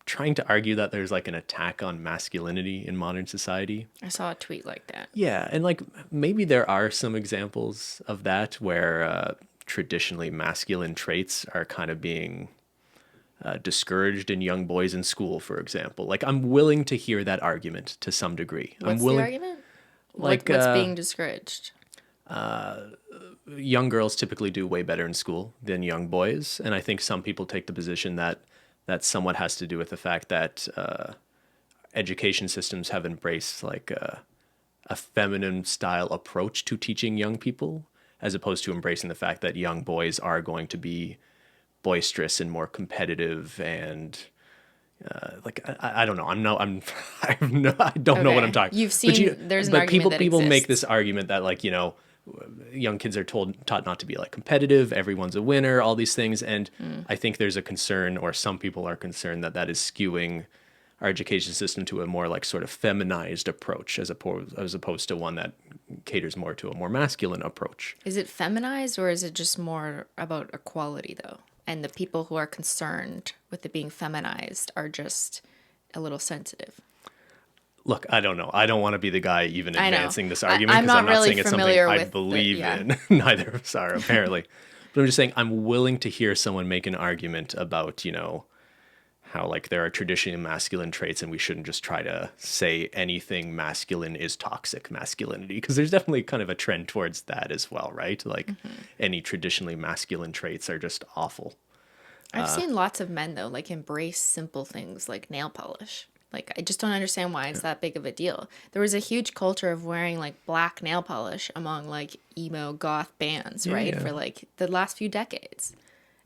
trying to argue that there's, like, an attack on masculinity in modern society. I saw a tweet like that. Yeah, and, like, maybe there are some examples of that where traditionally masculine traits are kind of being discouraged in young boys in school, for example. Like, I'm willing to hear that argument to some degree. What's I'm willing, the argument? like, What's being discouraged? young girls typically do way better in school than young boys, and I think some people take the position that that somewhat has to do with the fact that education systems have embraced like a feminine style approach to teaching young people, as opposed to embracing the fact that young boys are going to be boisterous and more competitive and like I don't know. I don't know what I'm talking. You've seen there's an but argument that people make exists. this argument that like young kids are taught not to be like competitive. Everyone's a winner. All these things, and I think there's a concern, or some people are concerned that that is skewing our education system to a more like sort of feminized approach, as opposed to one that caters more to a more masculine approach. Is it feminized or is it just more about equality though? And the people who are concerned with it being feminized are just a little sensitive. Look, I don't know. I don't want to be the guy even I know. advancing this argument I'm because not I'm not really saying it's something familiar I with believe yeah. in. Neither of us are, apparently. But I'm just saying I'm willing to hear someone make an argument about, how like there are traditionally masculine traits and we shouldn't just try to say anything masculine is toxic masculinity, because there's definitely kind of a trend towards that as well, right? Like any traditionally masculine traits are just awful. I've seen lots of men though like embrace simple things like nail polish. Like I just don't understand why it's that big of a deal. There was a huge culture of wearing like black nail polish among like emo goth bands, right? Yeah. For like the last few decades.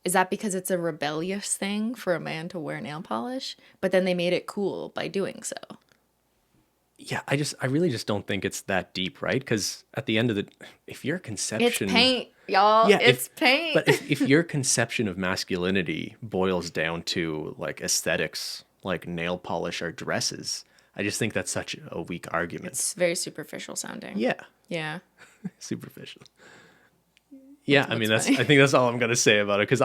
Is that because it's a rebellious thing for a man to wear nail polish? But then they made it cool by doing so. Yeah, I really just don't think it's that deep, right? Because at the end of if your conception... It's paint, y'all. Yeah, it's paint. But if your conception of masculinity boils down to like aesthetics, like nail polish or dresses, I just think that's such a weak argument. It's very superficial sounding. Yeah, Yeah. superficial. Yeah, I mean What's I funny? think that's all I'm gonna say about it, because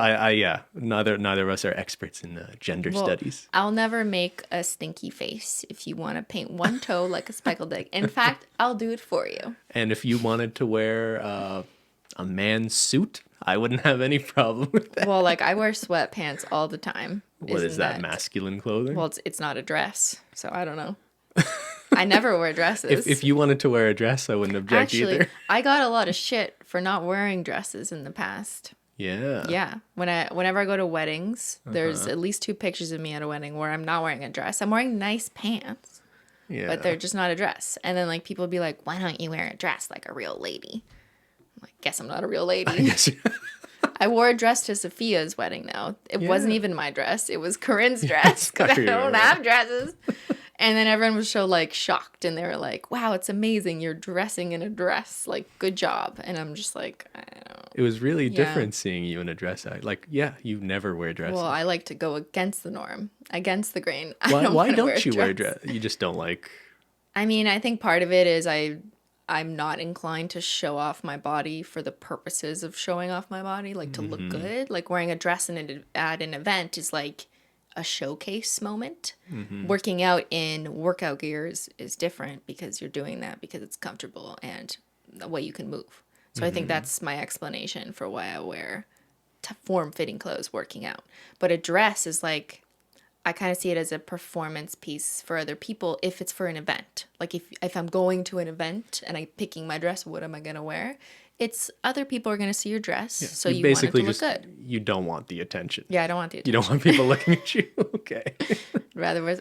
neither of us are experts in gender Well, studies. I'll never make a stinky face if you want to paint one toe like a speckled egg. In fact, I'll do it for you. And if you wanted to wear a man's suit, I wouldn't have any problem with that. Well, like I wear sweatpants all the time. What is Isn't that, masculine clothing? Well, it's not a dress, so I don't know. I never wear dresses. if you wanted to wear a dress, I wouldn't object Actually, either. I got a lot of shit for not wearing dresses in the past. Yeah. Yeah. Whenever I go to weddings, there's at least 2 pictures of me at a wedding where I'm not wearing a dress. I'm wearing nice pants, Yeah. but they're just not a dress. And then like people will be like, "Why don't you wear a dress like a real lady?" I'm like, "Guess I'm not a real lady." Yes. I wore a dress to Sophia's wedding though. It wasn't even my dress. It was Corinne's dress. 'Cause I don't have dresses. And then everyone was so like shocked and they were like, "Wow, it's amazing. You're dressing in a dress. Like, good job." And I'm just like, I don't know. It was really Yeah. different seeing you in a dress. Like, yeah, you never wear dresses. Well, I like to go against the norm, against the grain. I why wanna don't you wear a dress. dress? You just don't like. I mean, I think part of it is I'm not inclined to show off my body for the purposes of showing off my body, like to look good. Like wearing a dress at an event is like a showcase moment. Working out in workout gear is different because you're doing that because it's comfortable and the way you can move. So I think that's my explanation for why I wear form-fitting clothes working out. But a dress is like, I kind of see it as a performance piece for other people if it's for an event. Like if I'm going to an event and I'm picking my dress, what am I going to wear? It's other people are going to see your dress, so you want it to look good. You don't want the attention. Yeah, I don't want the You attention. don't want people looking at you. Okay.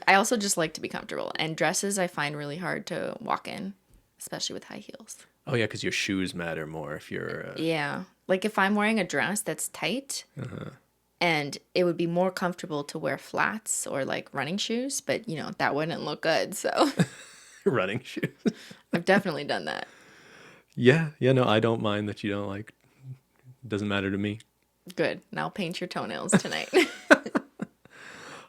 I also just like to be comfortable. And dresses I find really hard to walk in, especially with high heels. Oh yeah, because your shoes matter more if you're. Yeah. Like if I'm wearing a dress that's tight, and it would be more comfortable to wear flats or like running shoes, but that wouldn't look good. So running shoes. I've definitely done that. Yeah, no, I don't mind that you don't like. Doesn't matter to me. Good. And I'll paint your toenails tonight.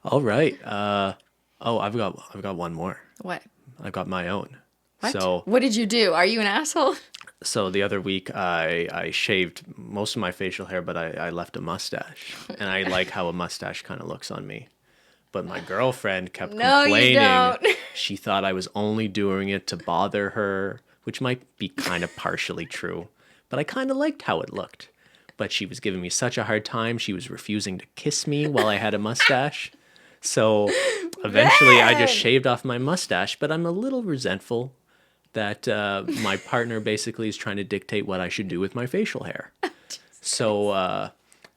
All right. I've got one more. What? I've got my own. What? So What did you do? Are you an asshole? So the other week I shaved most of my facial hair, but I left a mustache, and I like how a mustache kind of looks on me. But my girlfriend kept No, you complaining. don't. She thought I was only doing it to bother her, which might be kind of partially true. But I kind of liked how it looked. But she was giving me such a hard time. She was refusing to kiss me while I had a mustache. So eventually I just shaved off my mustache, but I'm a little resentful that my partner basically is trying to dictate what I should do with my facial hair. So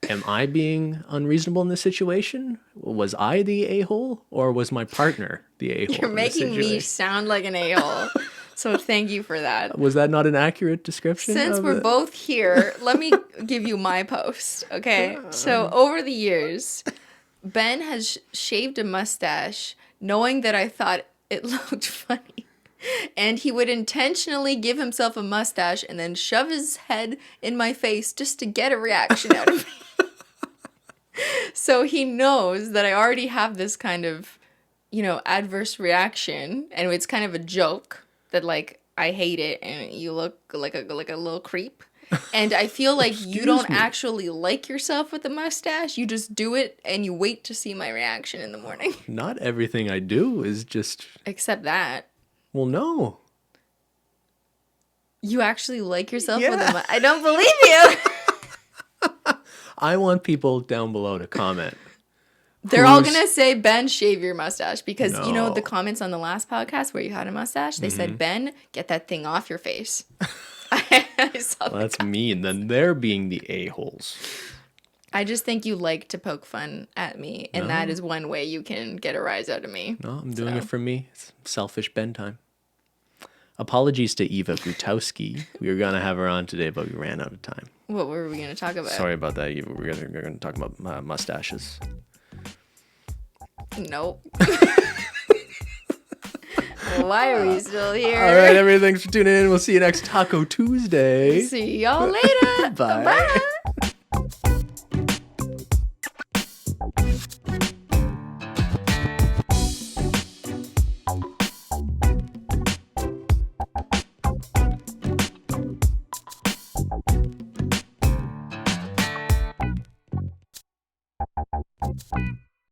am I being unreasonable in this situation? Was I the a-hole or was my partner the a-hole? You're making me sound like an a-hole. So thank you for that. Was that not an accurate description? Since we're both here, let me give you my post, okay? So over the years, Ben has shaved a mustache knowing that I thought it looked funny. And he would intentionally give himself a mustache and then shove his head in my face just to get a reaction out of me. So he knows that I already have this kind of, adverse reaction. And it's kind of a joke that, like, I hate it and you look like a little creep. And I feel like you don't actually like yourself with a mustache. You just do it and you wait to see my reaction in the morning. Not everything I do is just... Except that. Well, no. You actually like yourself Yeah. with a I don't believe you. I want people down below to comment. They're all Who's- going to say, Ben, shave your mustache. Because, No. the comments on the last podcast where you had a mustache, they said, Ben, get that thing off your face. I saw Well, that's mean. Then they're being the a-holes. I just think you like to poke fun at me. And that is one way you can get a rise out of me. No, I'm doing it for me. It's selfish Ben time. Apologies to Eva Gutowski. We were going to have her on today, but we ran out of time. What were we going to talk about? Sorry about that, Eva. We're going to talk about mustaches. Nope. Why are we still here? All right, everything. Thanks for tuning in. We'll see you next Taco Tuesday. See y'all later. Bye. Bye.